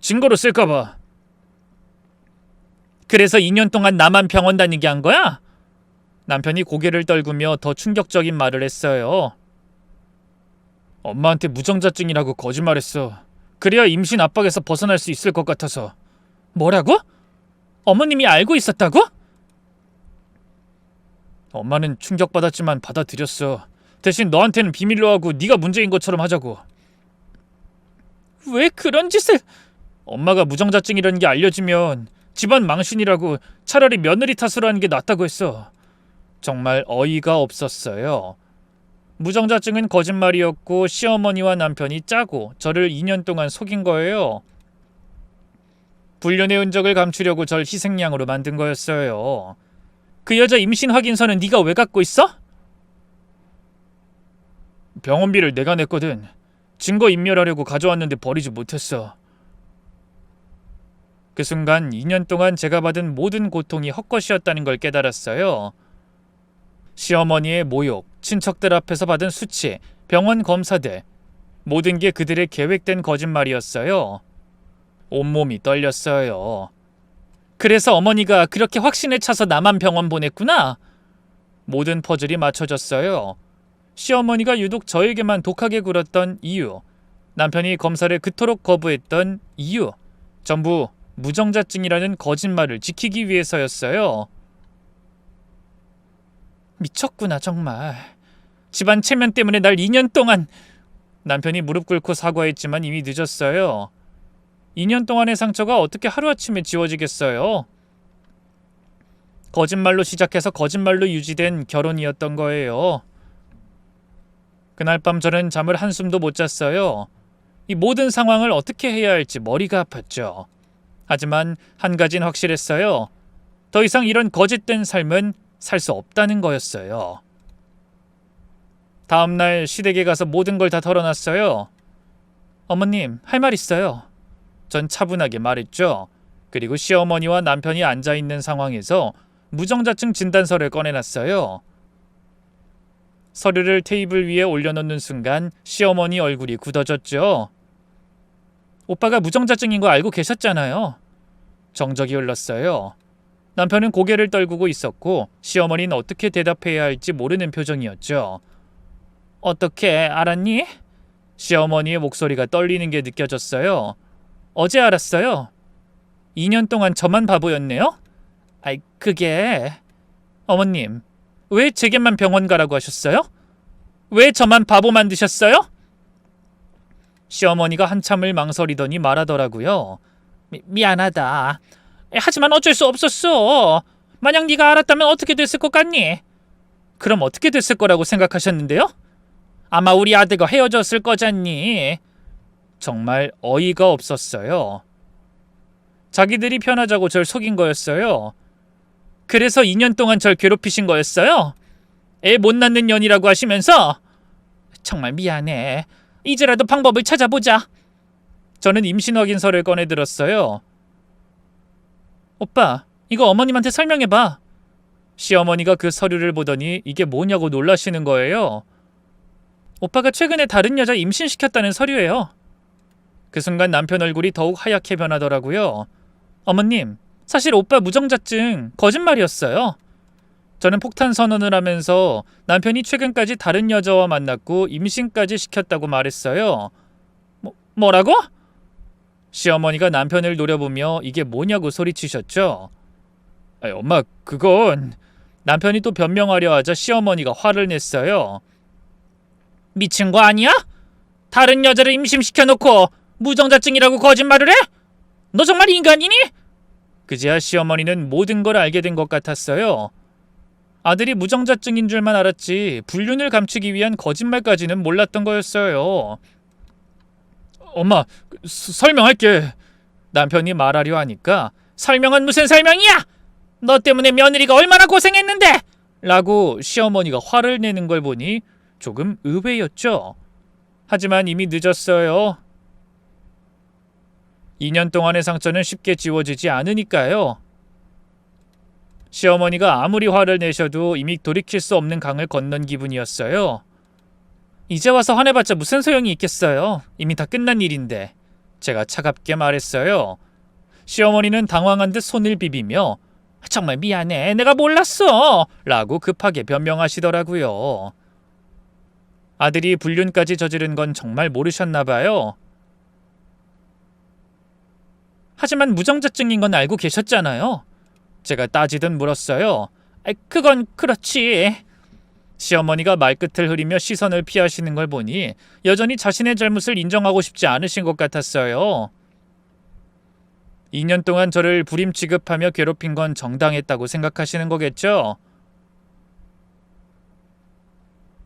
증거로 쓸까봐. 그래서 2년 동안 나만 병원 다니게 한 거야? 남편이 고개를 떨구며 더 충격적인 말을 했어요. 엄마한테 무정자증이라고 거짓말했어. 그래야 임신 압박에서 벗어날 수 있을 것 같아서. 뭐라고? 어머님이 알고 있었다고? 엄마는 충격받았지만 받아들였어. 대신 너한테는 비밀로 하고 네가 문제인 것처럼 하자고. 왜 그런 짓을... 엄마가 무정자증이라는 게 알려지면 집안 망신이라고 차라리 며느리 탓으로 하는 게 낫다고 했어. 정말 어이가 없었어요. 무정자증은 거짓말이었고 시어머니와 남편이 짜고 저를 2년 동안 속인 거예요. 불륜의 흔적을 감추려고 절 희생양으로 만든 거였어요. 그 여자 임신 확인서는 네가 왜 갖고 있어? 병원비를 내가 냈거든. 증거 인멸하려고 가져왔는데 버리지 못했어. 그 순간 2년 동안 제가 받은 모든 고통이 헛것이었다는 걸 깨달았어요. 시어머니의 모욕, 친척들 앞에서 받은 수치, 병원 검사들, 모든 게 그들의 계획된 거짓말이었어요. 온몸이 떨렸어요. 그래서 어머니가 그렇게 확신에 차서 나만 병원 보냈구나. 모든 퍼즐이 맞춰졌어요. 시어머니가 유독 저에게만 독하게 굴었던 이유, 남편이 검사를 그토록 거부했던 이유, 전부 무정자증이라는 거짓말을 지키기 위해서였어요. 미쳤구나 정말. 집안 체면 때문에 날 2년 동안... 남편이 무릎 꿇고 사과했지만 이미 늦었어요. 2년 동안의 상처가 어떻게 하루아침에 지워지겠어요? 거짓말로 시작해서 거짓말로 유지된 결혼이었던 거예요. 그날 밤 저는 잠을 한숨도 못 잤어요. 이 모든 상황을 어떻게 해야 할지 머리가 아팠죠. 하지만 한 가지는 확실했어요. 더 이상 이런 거짓된 삶은 살 수 없다는 거였어요. 다음날 시댁에 가서 모든 걸 다 털어놨어요. 어머님, 할 말 있어요. 전 차분하게 말했죠. 그리고 시어머니와 남편이 앉아있는 상황에서 무정자증 진단서를 꺼내놨어요. 서류를 테이블 위에 올려놓는 순간 시어머니 얼굴이 굳어졌죠. 오빠가 무정자증인 거 알고 계셨잖아요. 정적이 흘렀어요. 남편은 고개를 떨구고 있었고 시어머니는 어떻게 대답해야 할지 모르는 표정이었죠. 어떻게 알았니? 시어머니의 목소리가 떨리는 게 느껴졌어요. 어제 알았어요. 2년 동안 저만 바보였네요? 아이, 그게... 어머님, 왜 제게만 병원 가라고 하셨어요? 왜 저만 바보 만드셨어요? 시어머니가 한참을 망설이더니 말하더라고요. 미안하다. 하지만 어쩔 수 없었어. 만약 네가 알았다면 어떻게 됐을 것 같니? 그럼 어떻게 됐을 거라고 생각하셨는데요? 아마 우리 아들과 헤어졌을 거잖니. 정말 어이가 없었어요. 자기들이 편하자고 절 속인 거였어요. 그래서 2년 동안 절 괴롭히신 거였어요? 애 못 낳는 년이라고 하시면서? 정말 미안해. 이제라도 방법을 찾아보자. 저는 임신 확인서를 꺼내들었어요. 오빠, 이거 어머님한테 설명해봐. 시어머니가 그 서류를 보더니 이게 뭐냐고 놀라시는 거예요. 오빠가 최근에 다른 여자 임신시켰다는 서류예요. 그 순간 남편 얼굴이 더욱 하얗게 변하더라고요. 어머님, 사실 오빠 무정자증 거짓말이었어요. 저는 폭탄 선언을 하면서 남편이 최근까지 다른 여자와 만났고 임신까지 시켰다고 말했어요. 뭐라고? 시어머니가 남편을 노려보며 이게 뭐냐고 소리치셨죠. 엄마, 그건... 남편이 또 변명하려 하자 시어머니가 화를 냈어요. 미친 거 아니야? 다른 여자를 임신시켜놓고 무정자증이라고 거짓말을 해? 너 정말 인간이니? 그제야 시어머니는 모든 걸 알게 된 것 같았어요. 아들이 무정자증인 줄만 알았지 불륜을 감추기 위한 거짓말까지는 몰랐던 거였어요. 엄마, 설명할게. 남편이 말하려 하니까 설명은 무슨 설명이야? 너 때문에 며느리가 얼마나 고생했는데! 라고 시어머니가 화를 내는 걸 보니 조금 의외였죠. 하지만 이미 늦었어요. 2년 동안의 상처는 쉽게 지워지지 않으니까요. 시어머니가 아무리 화를 내셔도 이미 돌이킬 수 없는 강을 건넌 기분이었어요. 이제 와서 화내봤자 무슨 소용이 있겠어요. 이미 다 끝난 일인데. 제가 차갑게 말했어요. 시어머니는 당황한 듯 손을 비비며 정말 미안해. 내가 몰랐어. 라고 급하게 변명하시더라고요. 아들이 불륜까지 저지른 건 정말 모르셨나 봐요. 하지만 무정자증인 건 알고 계셨잖아요. 제가 따지듯 물었어요. 그건 그렇지. 시어머니가 말끝을 흐리며 시선을 피하시는 걸 보니 여전히 자신의 잘못을 인정하고 싶지 않으신 것 같았어요. 2년 동안 저를 불임 취급하며 괴롭힌 건 정당했다고 생각하시는 거겠죠?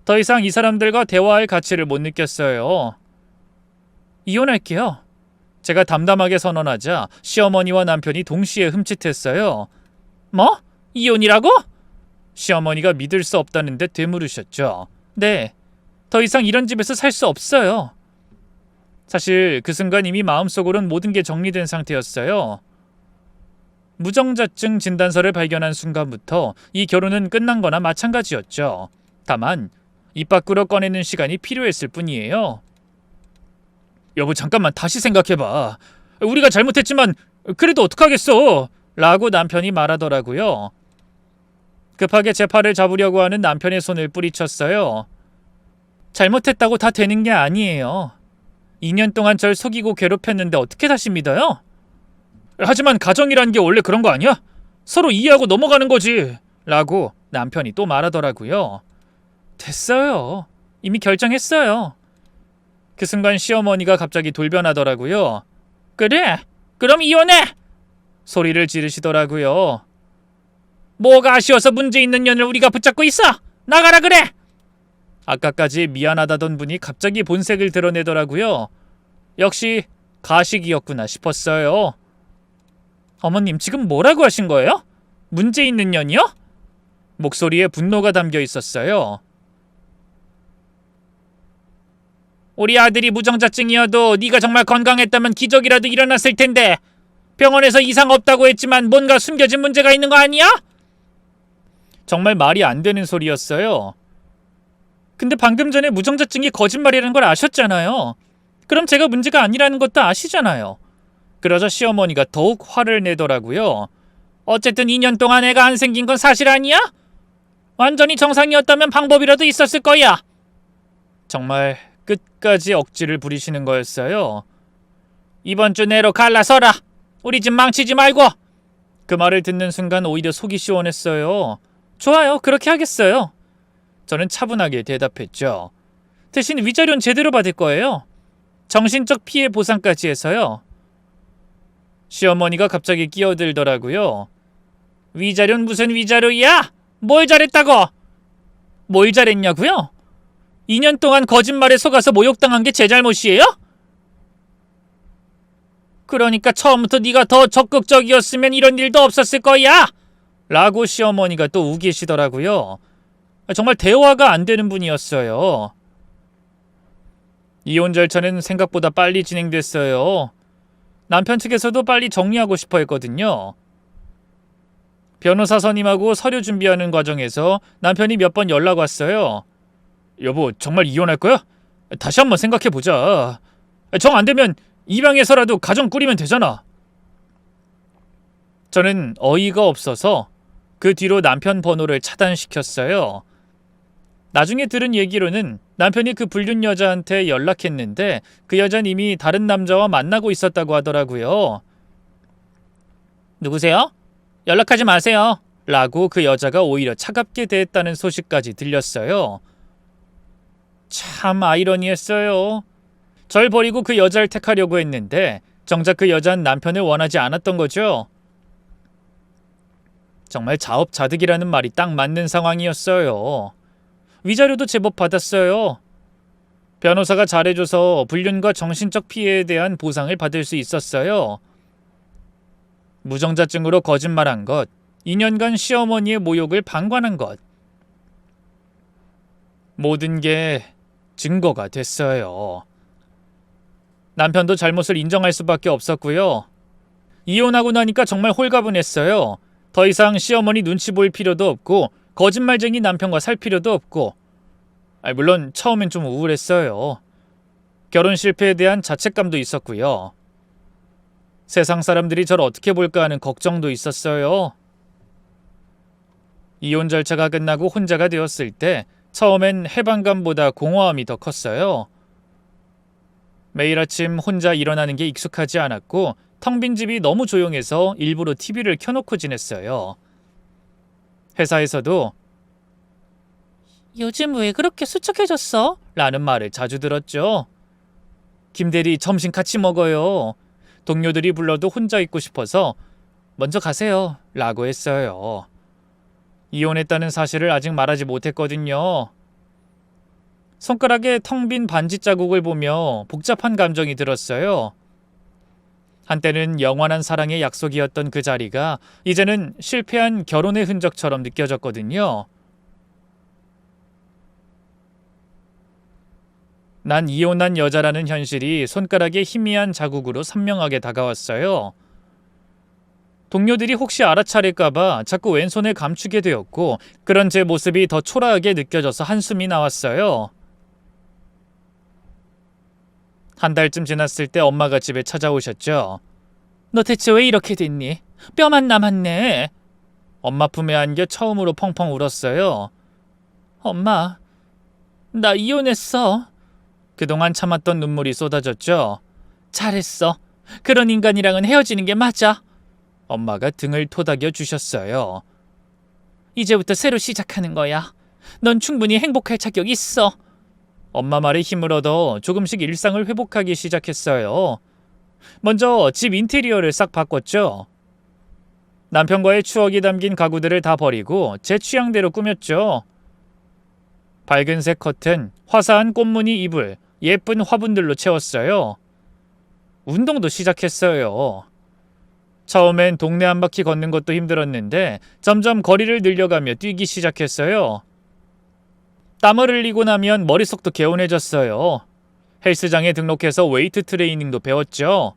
더 이상 이 사람들과 대화할 가치를 못 느꼈어요. 이혼할게요. 제가 담담하게 선언하자 시어머니와 남편이 동시에 흠칫했어요. 뭐? 이혼이라고? 시어머니가 믿을 수 없다는 듯 되물으셨죠. 네, 더 이상 이런 집에서 살 수 없어요. 사실 그 순간 이미 마음속으론 모든 게 정리된 상태였어요. 무정자증 진단서를 발견한 순간부터 이 결혼은 끝난 거나 마찬가지였죠. 다만 입 밖으로 꺼내는 시간이 필요했을 뿐이에요. 여보, 잠깐만 다시 생각해봐. 우리가 잘못했지만 그래도 어떡하겠어? 라고 남편이 말하더라고요. 급하게 제 팔을 잡으려고 하는 남편의 손을 뿌리쳤어요. 잘못했다고 다 되는 게 아니에요. 2년 동안 절 속이고 괴롭혔는데 어떻게 다시 믿어요? 하지만 가정이란 게 원래 그런 거 아니야? 서로 이해하고 넘어가는 거지. 라고 남편이 또 말하더라고요. 됐어요. 이미 결정했어요. 그 순간 시어머니가 갑자기 돌변하더라고요. 그래? 그럼 이혼해! 소리를 지르시더라고요. 뭐가 아쉬워서 문제 있는 년을 우리가 붙잡고 있어? 나가라 그래! 아까까지 미안하다던 분이 갑자기 본색을 드러내더라고요. 역시 가식이었구나 싶었어요. 어머님, 지금 뭐라고 하신 거예요? 문제 있는 년이요? 목소리에 분노가 담겨 있었어요. 우리 아들이 무정자증이어도 네가 정말 건강했다면 기적이라도 일어났을 텐데 병원에서 이상 없다고 했지만 뭔가 숨겨진 문제가 있는 거 아니야? 정말 말이 안 되는 소리였어요. 근데 방금 전에 무정자증이 거짓말이라는 걸 아셨잖아요. 그럼 제가 문제가 아니라는 것도 아시잖아요. 그러자 시어머니가 더욱 화를 내더라고요. 어쨌든 2년 동안 애가 안 생긴 건 사실 아니야? 완전히 정상이었다면 방법이라도 있었을 거야. 정말 끝까지 억지를 부리시는 거였어요. 이번 주 내로 갈라서라. 우리 집 망치지 말고. 그 말을 듣는 순간 오히려 속이 시원했어요. 좋아요, 그렇게 하겠어요. 저는 차분하게 대답했죠. 대신 위자료는 제대로 받을 거예요. 정신적 피해 보상까지 해서요. 시어머니가 갑자기 끼어들더라고요. 위자료는 무슨 위자료야? 뭘 잘했다고? 뭘 잘했냐고요? 2년 동안 거짓말에 속아서 모욕당한 게 제 잘못이에요? 그러니까 처음부터 네가 더 적극적이었으면 이런 일도 없었을 거야! 라고 시어머니가 또 우기시더라고요. 정말 대화가 안 되는 분이었어요. 이혼 절차는 생각보다 빨리 진행됐어요. 남편 측에서도 빨리 정리하고 싶어 했거든요. 변호사 선임하고 서류 준비하는 과정에서 남편이 몇 번 연락 왔어요. 여보, 정말 이혼할 거야? 다시 한번 생각해보자. 정 안 되면 입양해서라도 가정 꾸리면 되잖아. 저는 어이가 없어서 그 뒤로 남편 번호를 차단시켰어요. 나중에 들은 얘기로는 남편이 그 불륜 여자한테 연락했는데 그 여자는 이미 다른 남자와 만나고 있었다고 하더라고요. 누구세요? 연락하지 마세요. 라고 그 여자가 오히려 차갑게 대했다는 소식까지 들렸어요. 참 아이러니했어요. 절 버리고 그 여자를 택하려고 했는데 정작 그 여자는 남편을 원하지 않았던 거죠. 정말 자업자득이라는 말이 딱 맞는 상황이었어요. 위자료도 제법 받았어요. 변호사가 잘해줘서 불륜과 정신적 피해에 대한 보상을 받을 수 있었어요. 무정자증으로 거짓말한 것, 2년간 시어머니의 모욕을 방관한 것. 모든 게 증거가 됐어요. 남편도 잘못을 인정할 수밖에 없었고요. 이혼하고 나니까 정말 홀가분했어요. 더 이상 시어머니 눈치 볼 필요도 없고 거짓말쟁이 남편과 살 필요도 없고, 물론 처음엔 좀 우울했어요. 결혼 실패에 대한 자책감도 있었고요. 세상 사람들이 저를 어떻게 볼까 하는 걱정도 있었어요. 이혼 절차가 끝나고 혼자가 되었을 때 처음엔 해방감보다 공허함이 더 컸어요. 매일 아침 혼자 일어나는 게 익숙하지 않았고 텅 빈 집이 너무 조용해서 일부러 TV를 켜놓고 지냈어요. 회사에서도 요즘 왜 그렇게 수척해졌어? 라는 말을 자주 들었죠. 김대리, 점심 같이 먹어요. 동료들이 불러도 혼자 있고 싶어서 먼저 가세요. 라고 했어요. 이혼했다는 사실을 아직 말하지 못했거든요. 손가락에 텅 빈 반지 자국을 보며 복잡한 감정이 들었어요. 한때는 영원한 사랑의 약속이었던 그 자리가 이제는 실패한 결혼의 흔적처럼 느껴졌거든요. 난 이혼한 여자라는 현실이 손가락에 희미한 자국으로 선명하게 다가왔어요. 동료들이 혹시 알아차릴까봐 자꾸 왼손을 감추게 되었고 그런 제 모습이 더 초라하게 느껴져서 한숨이 나왔어요. 한 달쯤 지났을 때 엄마가 집에 찾아오셨죠. 너 대체 왜 이렇게 됐니? 뼈만 남았네. 엄마 품에 안겨 처음으로 펑펑 울었어요. 엄마, 나 이혼했어. 그동안 참았던 눈물이 쏟아졌죠. 잘했어. 그런 인간이랑은 헤어지는 게 맞아. 엄마가 등을 토닥여 주셨어요. 이제부터 새로 시작하는 거야. 넌 충분히 행복할 자격 있어. 엄마 말에 힘을 얻어 조금씩 일상을 회복하기 시작했어요. 먼저 집 인테리어를 싹 바꿨죠. 남편과의 추억이 담긴 가구들을 다 버리고 제 취향대로 꾸몄죠. 밝은색 커튼, 화사한 꽃무늬 이불, 예쁜 화분들로 채웠어요. 운동도 시작했어요. 처음엔 동네 한 바퀴 걷는 것도 힘들었는데 점점 거리를 늘려가며 뛰기 시작했어요. 땀을 흘리고 나면 머릿속도 개운해졌어요. 헬스장에 등록해서 웨이트 트레이닝도 배웠죠.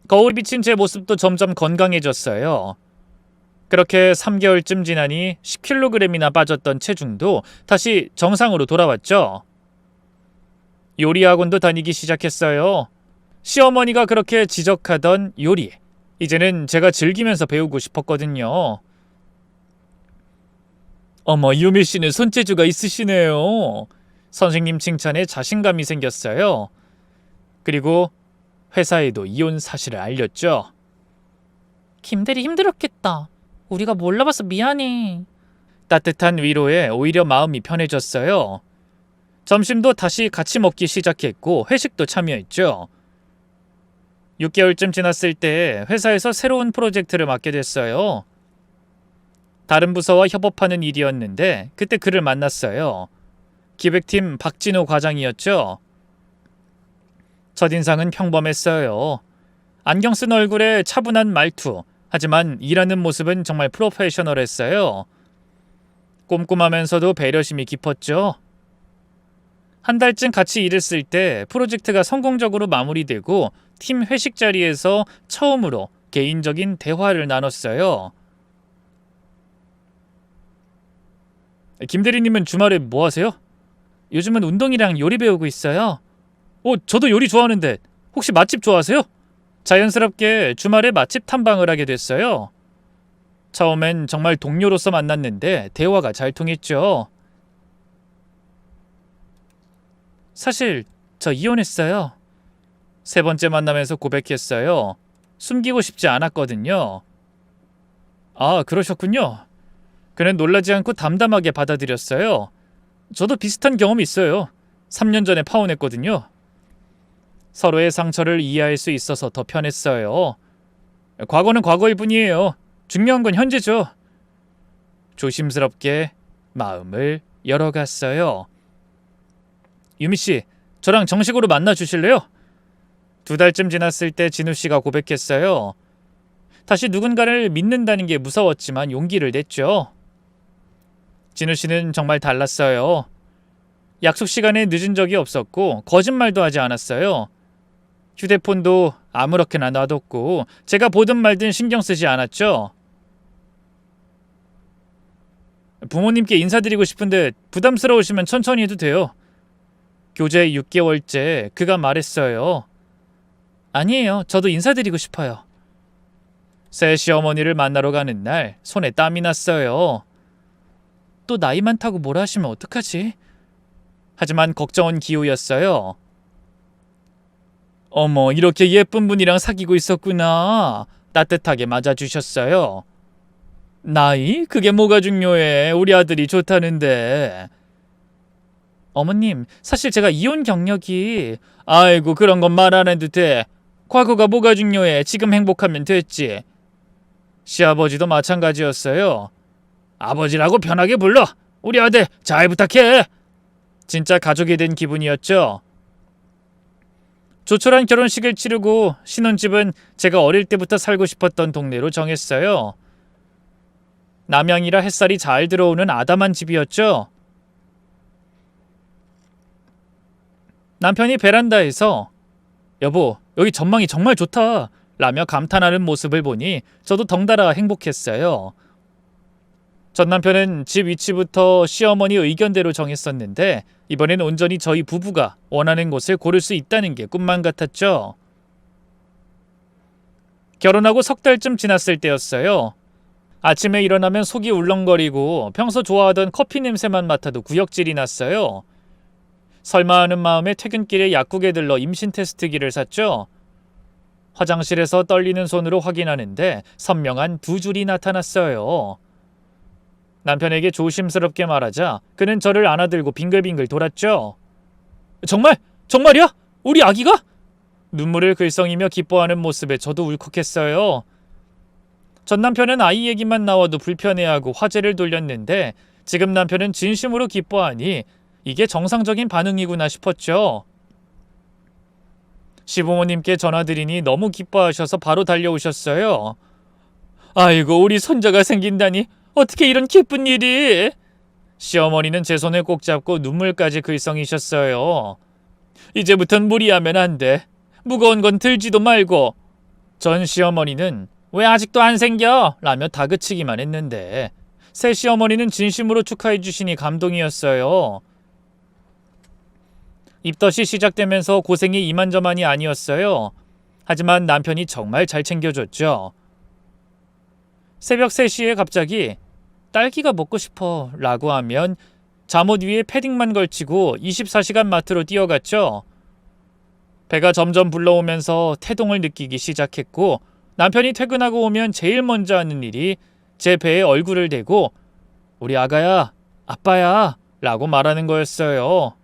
거울이 비친 제 모습도 점점 건강해졌어요. 그렇게 3개월쯤 지나니 10kg이나 빠졌던 체중도 다시 정상으로 돌아왔죠. 요리 학원도 다니기 시작했어요. 시어머니가 그렇게 지적하던 요리, 이제는 제가 즐기면서 배우고 싶었거든요. 어머, 유미 씨는 손재주가 있으시네요. 선생님 칭찬에 자신감이 생겼어요. 그리고 회사에도 이혼 사실을 알렸죠. 김대리 힘들었겠다. 우리가 몰라봐서 미안해. 따뜻한 위로에 오히려 마음이 편해졌어요. 점심도 다시 같이 먹기 시작했고 회식도 참여했죠. 6개월쯤 지났을 때 회사에서 새로운 프로젝트를 맡게 됐어요. 다른 부서와 협업하는 일이었는데 그때 그를 만났어요. 기획팀 박진호 과장이었죠. 첫인상은 평범했어요. 안경 쓴 얼굴에 차분한 말투, 하지만 일하는 모습은 정말 프로페셔널했어요. 꼼꼼하면서도 배려심이 깊었죠. 한 달쯤 같이 일했을 때 프로젝트가 성공적으로 마무리되고 팀 회식 자리에서 처음으로 개인적인 대화를 나눴어요. 김 대리님은 주말에 뭐 하세요? 요즘은 운동이랑 요리 배우고 있어요. 저도 요리 좋아하는데 혹시 맛집 좋아하세요? 자연스럽게 주말에 맛집 탐방을 하게 됐어요. 처음엔 정말 동료로서 만났는데 대화가 잘 통했죠. 사실 저 이혼했어요. 3번째 만남에서 고백했어요. 숨기고 싶지 않았거든요. 아, 그러셨군요. 그는 놀라지 않고 담담하게 받아들였어요. 저도 비슷한 경험이 있어요. 3년 전에 파혼했거든요. 서로의 상처를 이해할 수 있어서 더 편했어요. 과거는 과거일 뿐이에요. 중요한 건 현재죠. 조심스럽게 마음을 열어갔어요. 유미씨, 저랑 정식으로 만나주실래요? 2달쯤 지났을 때 진우씨가 고백했어요. 다시 누군가를 믿는다는 게 무서웠지만 용기를 냈죠. 진우씨는 정말 달랐어요. 약속 시간에 늦은 적이 없었고 거짓말도 하지 않았어요. 휴대폰도 아무렇게나 놔뒀고 제가 보든 말든 신경 쓰지 않았죠. 부모님께 인사드리고 싶은데 부담스러우시면 천천히 해도 돼요. 교제 6개월째 그가 말했어요. 아니에요. 저도 인사드리고 싶어요. 새 시어머니를 만나러 가는 날 손에 땀이 났어요. 또 나이 많다고 뭐라 하시면 어떡하지? 하지만 걱정은 기우였어요. 어머, 이렇게 예쁜 분이랑 사귀고 있었구나. 따뜻하게 맞아주셨어요. 나이? 그게 뭐가 중요해. 우리 아들이 좋다는데. 어머님, 사실 제가 이혼 경력이... 아이고, 그런 건 말 안 해도 돼. 과거가 뭐가 중요해. 지금 행복하면 됐지. 시아버지도 마찬가지였어요. 아버지라고 편하게 불러. 우리 아들 잘 부탁해. 진짜 가족이 된 기분이었죠. 조촐한 결혼식을 치르고 신혼집은 제가 어릴 때부터 살고 싶었던 동네로 정했어요. 남양이라 햇살이 잘 들어오는 아담한 집이었죠. 남편이 베란다에서 여보, 여기 전망이 정말 좋다. 라며 감탄하는 모습을 보니 저도 덩달아 행복했어요. 전 남편은 집 위치부터 시어머니 의견대로 정했었는데 이번엔 온전히 저희 부부가 원하는 곳을 고를 수 있다는 게 꿈만 같았죠. 결혼하고 석 달쯤 지났을 때였어요. 아침에 일어나면 속이 울렁거리고 평소 좋아하던 커피 냄새만 맡아도 구역질이 났어요. 설마 하는 마음에 퇴근길에 약국에 들러 임신 테스트기를 샀죠. 화장실에서 떨리는 손으로 확인하는데 선명한 두 줄이 나타났어요. 남편에게 조심스럽게 말하자 그는 저를 안아들고 빙글빙글 돌았죠. 정말? 정말이야? 우리 아기가? 눈물을 글썽이며 기뻐하는 모습에 저도 울컥했어요. 전 남편은 아이 얘기만 나와도 불편해하고 화제를 돌렸는데 지금 남편은 진심으로 기뻐하니 이게 정상적인 반응이구나 싶었죠. 시부모님께 전화드리니 너무 기뻐하셔서 바로 달려오셨어요. 아이고, 우리 손자가 생긴다니 어떻게 이런 기쁜 일이? 시어머니는 제 손을 꼭 잡고 눈물까지 글썽이셨어요. 이제부턴 무리하면 안 돼. 무거운 건 들지도 말고. 전 시어머니는 왜 아직도 안 생겨? 라며 다그치기만 했는데 새 시어머니는 진심으로 축하해 주시니 감동이었어요. 입덧이 시작되면서 고생이 이만저만이 아니었어요. 하지만 남편이 정말 잘 챙겨줬죠. 새벽 3시에 갑자기 딸기가 먹고 싶어 라고 하면 잠옷 위에 패딩만 걸치고 24시간 마트로 뛰어갔죠. 배가 점점 불러오면서 태동을 느끼기 시작했고 남편이 퇴근하고 오면 제일 먼저 하는 일이 제 배에 얼굴을 대고 우리 아가야, 아빠야 라고 말하는 거였어요.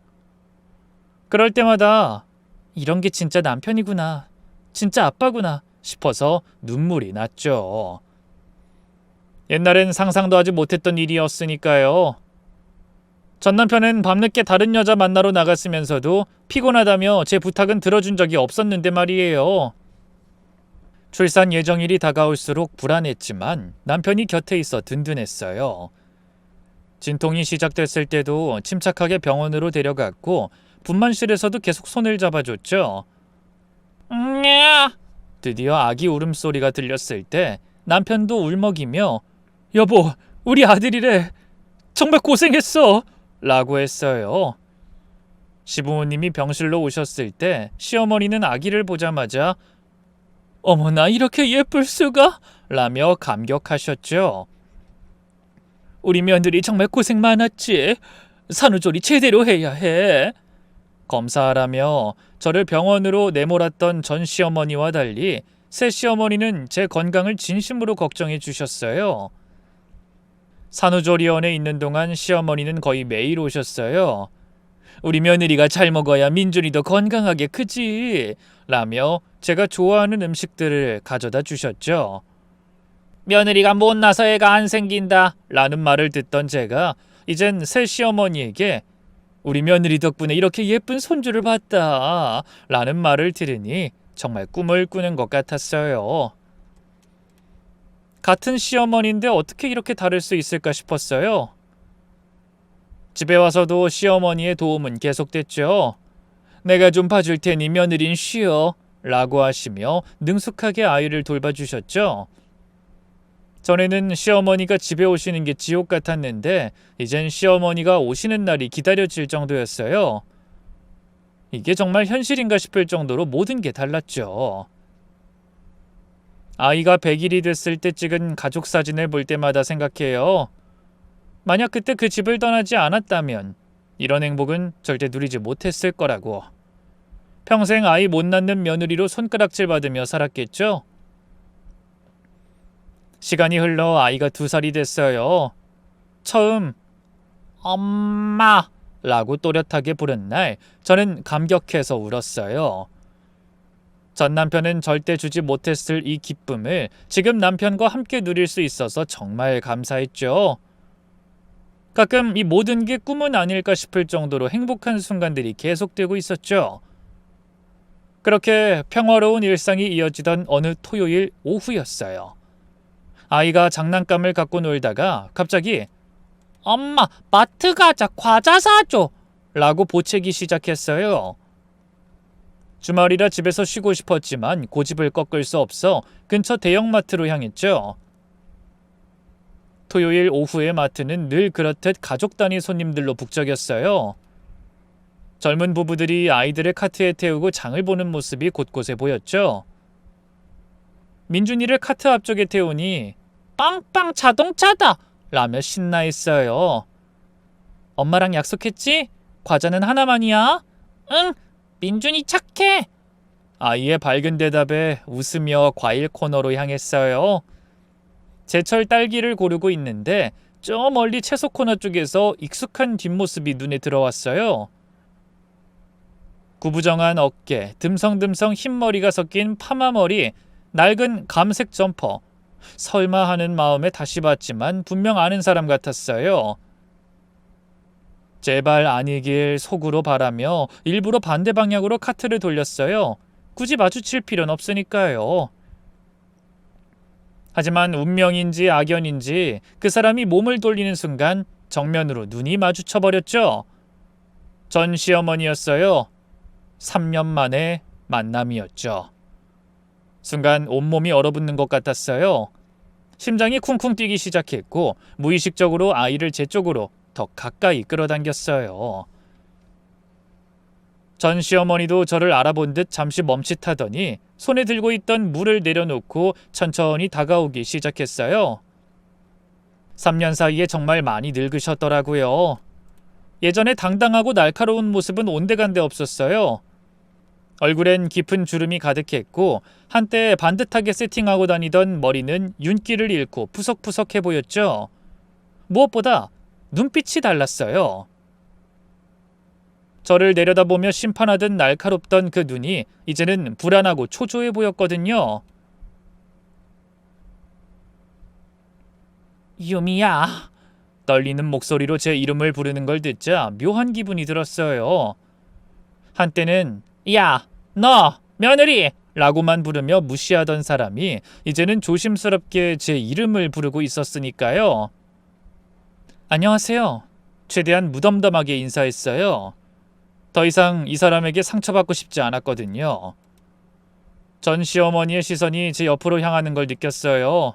그럴 때마다 이런 게 진짜 남편이구나, 진짜 아빠구나 싶어서 눈물이 났죠. 옛날엔 상상도 하지 못했던 일이었으니까요. 전 남편은 밤늦게 다른 여자 만나러 나갔으면서도 피곤하다며 제 부탁은 들어준 적이 없었는데 말이에요. 출산 예정일이 다가올수록 불안했지만 남편이 곁에 있어 든든했어요. 진통이 시작됐을 때도 침착하게 병원으로 데려갔고 분만실에서도 계속 손을 잡아줬죠. 드디어 아기 울음소리가 들렸을 때 남편도 울먹이며 여보, 우리 아들이래. 정말 고생했어 라고 했어요. 시부모님이 병실로 오셨을 때 시어머니는 아기를 보자마자 어머나, 이렇게 예쁠 수가? 라며 감격하셨죠. 우리 며느리 정말 고생 많았지. 산후조리 제대로 해야 해. 검사하라며 저를 병원으로 내몰았던 전 시어머니와 달리 새 시어머니는 제 건강을 진심으로 걱정해 주셨어요. 산후조리원에 있는 동안 시어머니는 거의 매일 오셨어요. 우리 며느리가 잘 먹어야 민준이도 건강하게 크지 라며 제가 좋아하는 음식들을 가져다 주셨죠. 며느리가 못나서 애가 안 생긴다 라는 말을 듣던 제가 이젠 새 시어머니에게 우리 며느리 덕분에 이렇게 예쁜 손주를 봤다 라는 말을 들으니 정말 꿈을 꾸는 것 같았어요. 같은 시어머니인데 어떻게 이렇게 다를 수 있을까 싶었어요. 집에 와서도 시어머니의 도움은 계속됐죠. 내가 좀 봐줄 테니 며느린 쉬어 라고 하시며 능숙하게 아이를 돌봐주셨죠. 전에는 시어머니가 집에 오시는 게 지옥 같았는데 이젠 시어머니가 오시는 날이 기다려질 정도였어요. 이게 정말 현실인가 싶을 정도로 모든 게 달랐죠. 아이가 100일이 됐을 때 찍은 가족 사진을 볼 때마다 생각해요. 만약 그때 그 집을 떠나지 않았다면 이런 행복은 절대 누리지 못했을 거라고. 평생 아이 못 낳는 며느리로 손가락질 받으며 살았겠죠. 시간이 흘러 아이가 2살이 됐어요. 처음 엄마 라고 또렷하게 부른 날 저는 감격해서 울었어요. 전 남편은 절대 주지 못했을 이 기쁨을 지금 남편과 함께 누릴 수 있어서 정말 감사했죠. 가끔 이 모든 게 꿈은 아닐까 싶을 정도로 행복한 순간들이 계속되고 있었죠. 그렇게 평화로운 일상이 이어지던 어느 토요일 오후였어요. 아이가 장난감을 갖고 놀다가 갑자기 엄마, 마트 가자, 과자 사줘 라고 보채기 시작했어요. 주말이라 집에서 쉬고 싶었지만 고집을 꺾을 수 없어 근처 대형마트로 향했죠. 토요일 오후의 마트는 늘 그렇듯 가족 단위 손님들로 북적였어요. 젊은 부부들이 아이들을 카트에 태우고 장을 보는 모습이 곳곳에 보였죠. 민준이를 카트 앞쪽에 태우니 빵빵 자동차다! 라며 신나했어요. 엄마랑 약속했지? 과자는 하나만이야? 응, 민준이 착해! 아이의 밝은 대답에 웃으며 과일 코너로 향했어요. 제철 딸기를 고르고 있는데 저 멀리 채소 코너 쪽에서 익숙한 뒷모습이 눈에 들어왔어요. 구부정한 어깨, 듬성듬성 흰머리가 섞인 파마머리, 낡은 감색 점퍼. 설마 하는 마음에 다시 봤지만 분명 아는 사람 같았어요. 제발 아니길 속으로 바라며 일부러 반대 방향으로 카트를 돌렸어요. 굳이 마주칠 필요는 없으니까요. 하지만 운명인지 악연인지 그 사람이 몸을 돌리는 순간 정면으로 눈이 마주쳐버렸죠. 전 시어머니였어요. 3년 만에 만남이었죠. 순간 온몸이 얼어붙는 것 같았어요. 심장이 쿵쿵 뛰기 시작했고 무의식적으로 아이를 제 쪽으로 더 가까이 끌어당겼어요. 전 시어머니도 저를 알아본 듯 잠시 멈칫하더니 손에 들고 있던 물을 내려놓고 천천히 다가오기 시작했어요. 3년 사이에 정말 많이 늙으셨더라고요. 예전에 당당하고 날카로운 모습은 온데간데 없었어요. 얼굴엔 깊은 주름이 가득했고 한때 반듯하게 세팅하고 다니던 머리는 윤기를 잃고 푸석푸석해 보였죠. 무엇보다 눈빛이 달랐어요. 저를 내려다보며 심판하듯 날카롭던 그 눈이 이제는 불안하고 초조해 보였거든요. 유미야. 떨리는 목소리로 제 이름을 부르는 걸 듣자 묘한 기분이 들었어요. 한때는 야, 너, 며느리! 라고만 부르며 무시하던 사람이 이제는 조심스럽게 제 이름을 부르고 있었으니까요. 안녕하세요. 최대한 무덤덤하게 인사했어요. 더 이상 이 사람에게 상처받고 싶지 않았거든요. 전 시어머니의 시선이 제 옆으로 향하는 걸 느꼈어요.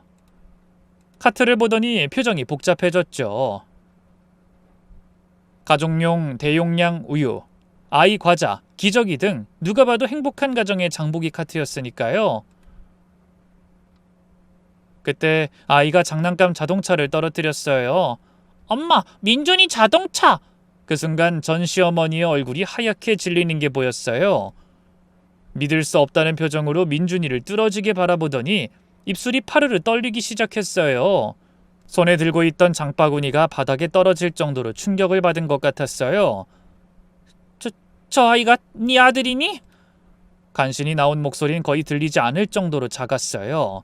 카트를 보더니 표정이 복잡해졌죠. 가족용 대용량 우유, 아이 과자, 기저귀 등 누가 봐도 행복한 가정의 장보기 카트였으니까요. 그때 아이가 장난감 자동차를 떨어뜨렸어요. 엄마, 민준이 자동차! 그 순간 전 시어머니의 얼굴이 하얗게 질리는 게 보였어요. 믿을 수 없다는 표정으로 민준이를 뚫어지게 바라보더니 입술이 파르르 떨리기 시작했어요. 손에 들고 있던 장바구니가 바닥에 떨어질 정도로 충격을 받은 것 같았어요. 저 아이가 네 아들이니? 간신히 나온 목소리는 거의 들리지 않을 정도로 작았어요.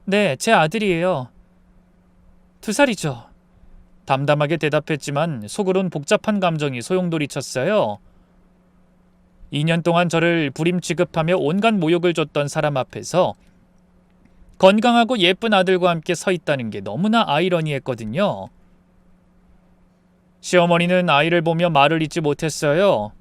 네, 제 아들이에요. 2살이죠. 담담하게 대답했지만 속으론 복잡한 감정이 소용돌이쳤어요. 2년 동안 저를 부림 취급하며 온갖 모욕을 줬던 사람 앞에서 건강하고 예쁜 아들과 함께 서 있다는 게 너무나 아이러니했거든요. 시어머니는 아이를 보며 말을 잇지 못했어요.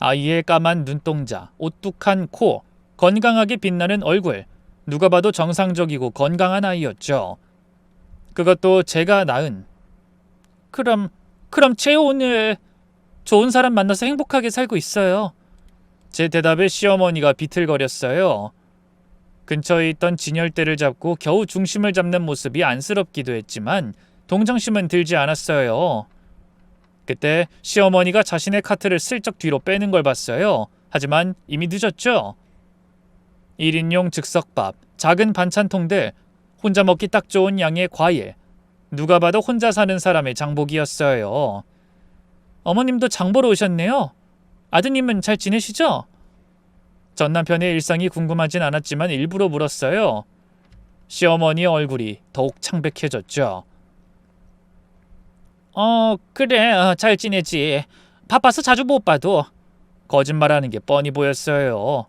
아이의 까만 눈동자, 오뚝한 코, 건강하게 빛나는 얼굴, 누가 봐도 정상적이고 건강한 아이였죠. 그것도 제가 낳은. 그럼 쟤 오늘 좋은 사람 만나서 행복하게 살고 있어요. 제 대답에 시어머니가 비틀거렸어요. 근처에 있던 진열대를 잡고 겨우 중심을 잡는 모습이 안쓰럽기도 했지만 동정심은 들지 않았어요. 그때 시어머니가 자신의 카트를 슬쩍 뒤로 빼는 걸 봤어요. 하지만 이미 늦었죠. 1인용 즉석밥, 작은 반찬통들, 혼자 먹기 딱 좋은 양의 과일. 누가 봐도 혼자 사는 사람의 장복이었어요. 어머님도 장 보러 오셨네요. 아드님은 잘 지내시죠? 전 남편의 일상이 궁금하진 않았지만 일부러 물었어요. 시어머니의 얼굴이 더욱 창백해졌죠. 그래, 잘 지내지. 바빠서 자주 못 봐도. 거짓말하는 게 뻔히 보였어요.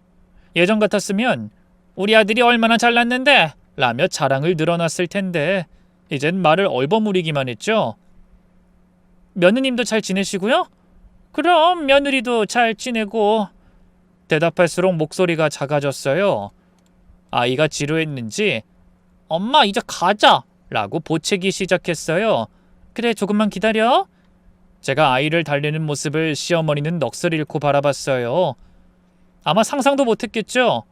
예전 같았으면 우리 아들이 얼마나 잘났는데 라며 자랑을 늘어놨을 텐데 이젠 말을 얼버무리기만 했죠. 며느님도 잘 지내시고요? 그럼 며느리도 잘 지내고. 대답할수록 목소리가 작아졌어요. 아이가 지루했는지 엄마 이제 가자 라고 보채기 시작했어요. 그래 조금만 기다려. 제가 아이를 달래는 모습을 시어머니는 넋을 잃고 바라봤어요. 아마 상상도 못했겠죠.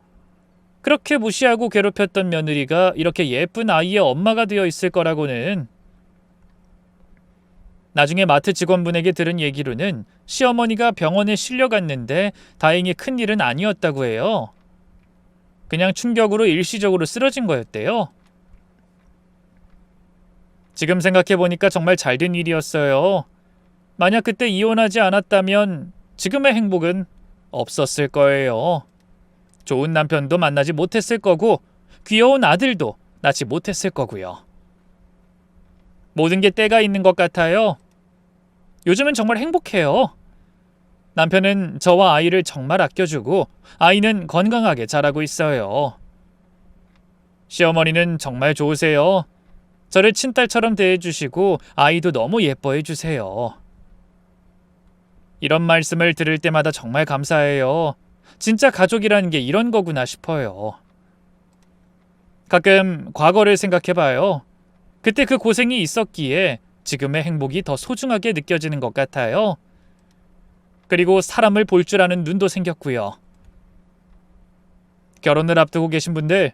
그렇게 무시하고 괴롭혔던 며느리가 이렇게 예쁜 아이의 엄마가 되어 있을 거라고는. 나중에 마트 직원분에게 들은 얘기로는 시어머니가 병원에 실려갔는데 다행히 큰일은 아니었다고 해요. 그냥 충격으로 일시적으로 쓰러진 거였대요. 지금 생각해보니까 정말 잘된 일이었어요. 만약 그때 이혼하지 않았다면 지금의 행복은 없었을 거예요. 좋은 남편도 만나지 못했을 거고 귀여운 아들도 낳지 못했을 거고요. 모든 게 때가 있는 것 같아요. 요즘은 정말 행복해요. 남편은 저와 아이를 정말 아껴주고 아이는 건강하게 자라고 있어요. 시어머니는 정말 좋으세요. 저를 친딸처럼 대해주시고 아이도 너무 예뻐해주세요. 이런 말씀을 들을 때마다 정말 감사해요. 진짜 가족이라는 게 이런 거구나 싶어요. 가끔 과거를 생각해봐요. 그때 그 고생이 있었기에 지금의 행복이 더 소중하게 느껴지는 것 같아요. 그리고 사람을 볼 줄 아는 눈도 생겼고요. 결혼을 앞두고 계신 분들,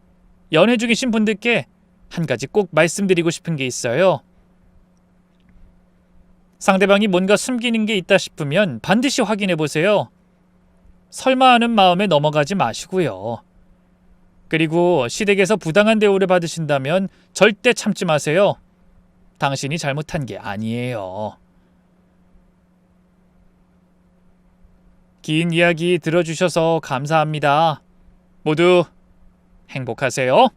연애 중이신 분들께 한 가지 꼭 말씀드리고 싶은 게 있어요. 상대방이 뭔가 숨기는 게 있다 싶으면 반드시 확인해 보세요. 설마 하는 마음에 넘어가지 마시고요. 그리고 시댁에서 부당한 대우를 받으신다면 절대 참지 마세요. 당신이 잘못한 게 아니에요. 긴 이야기 들어주셔서 감사합니다. 모두 행복하세요.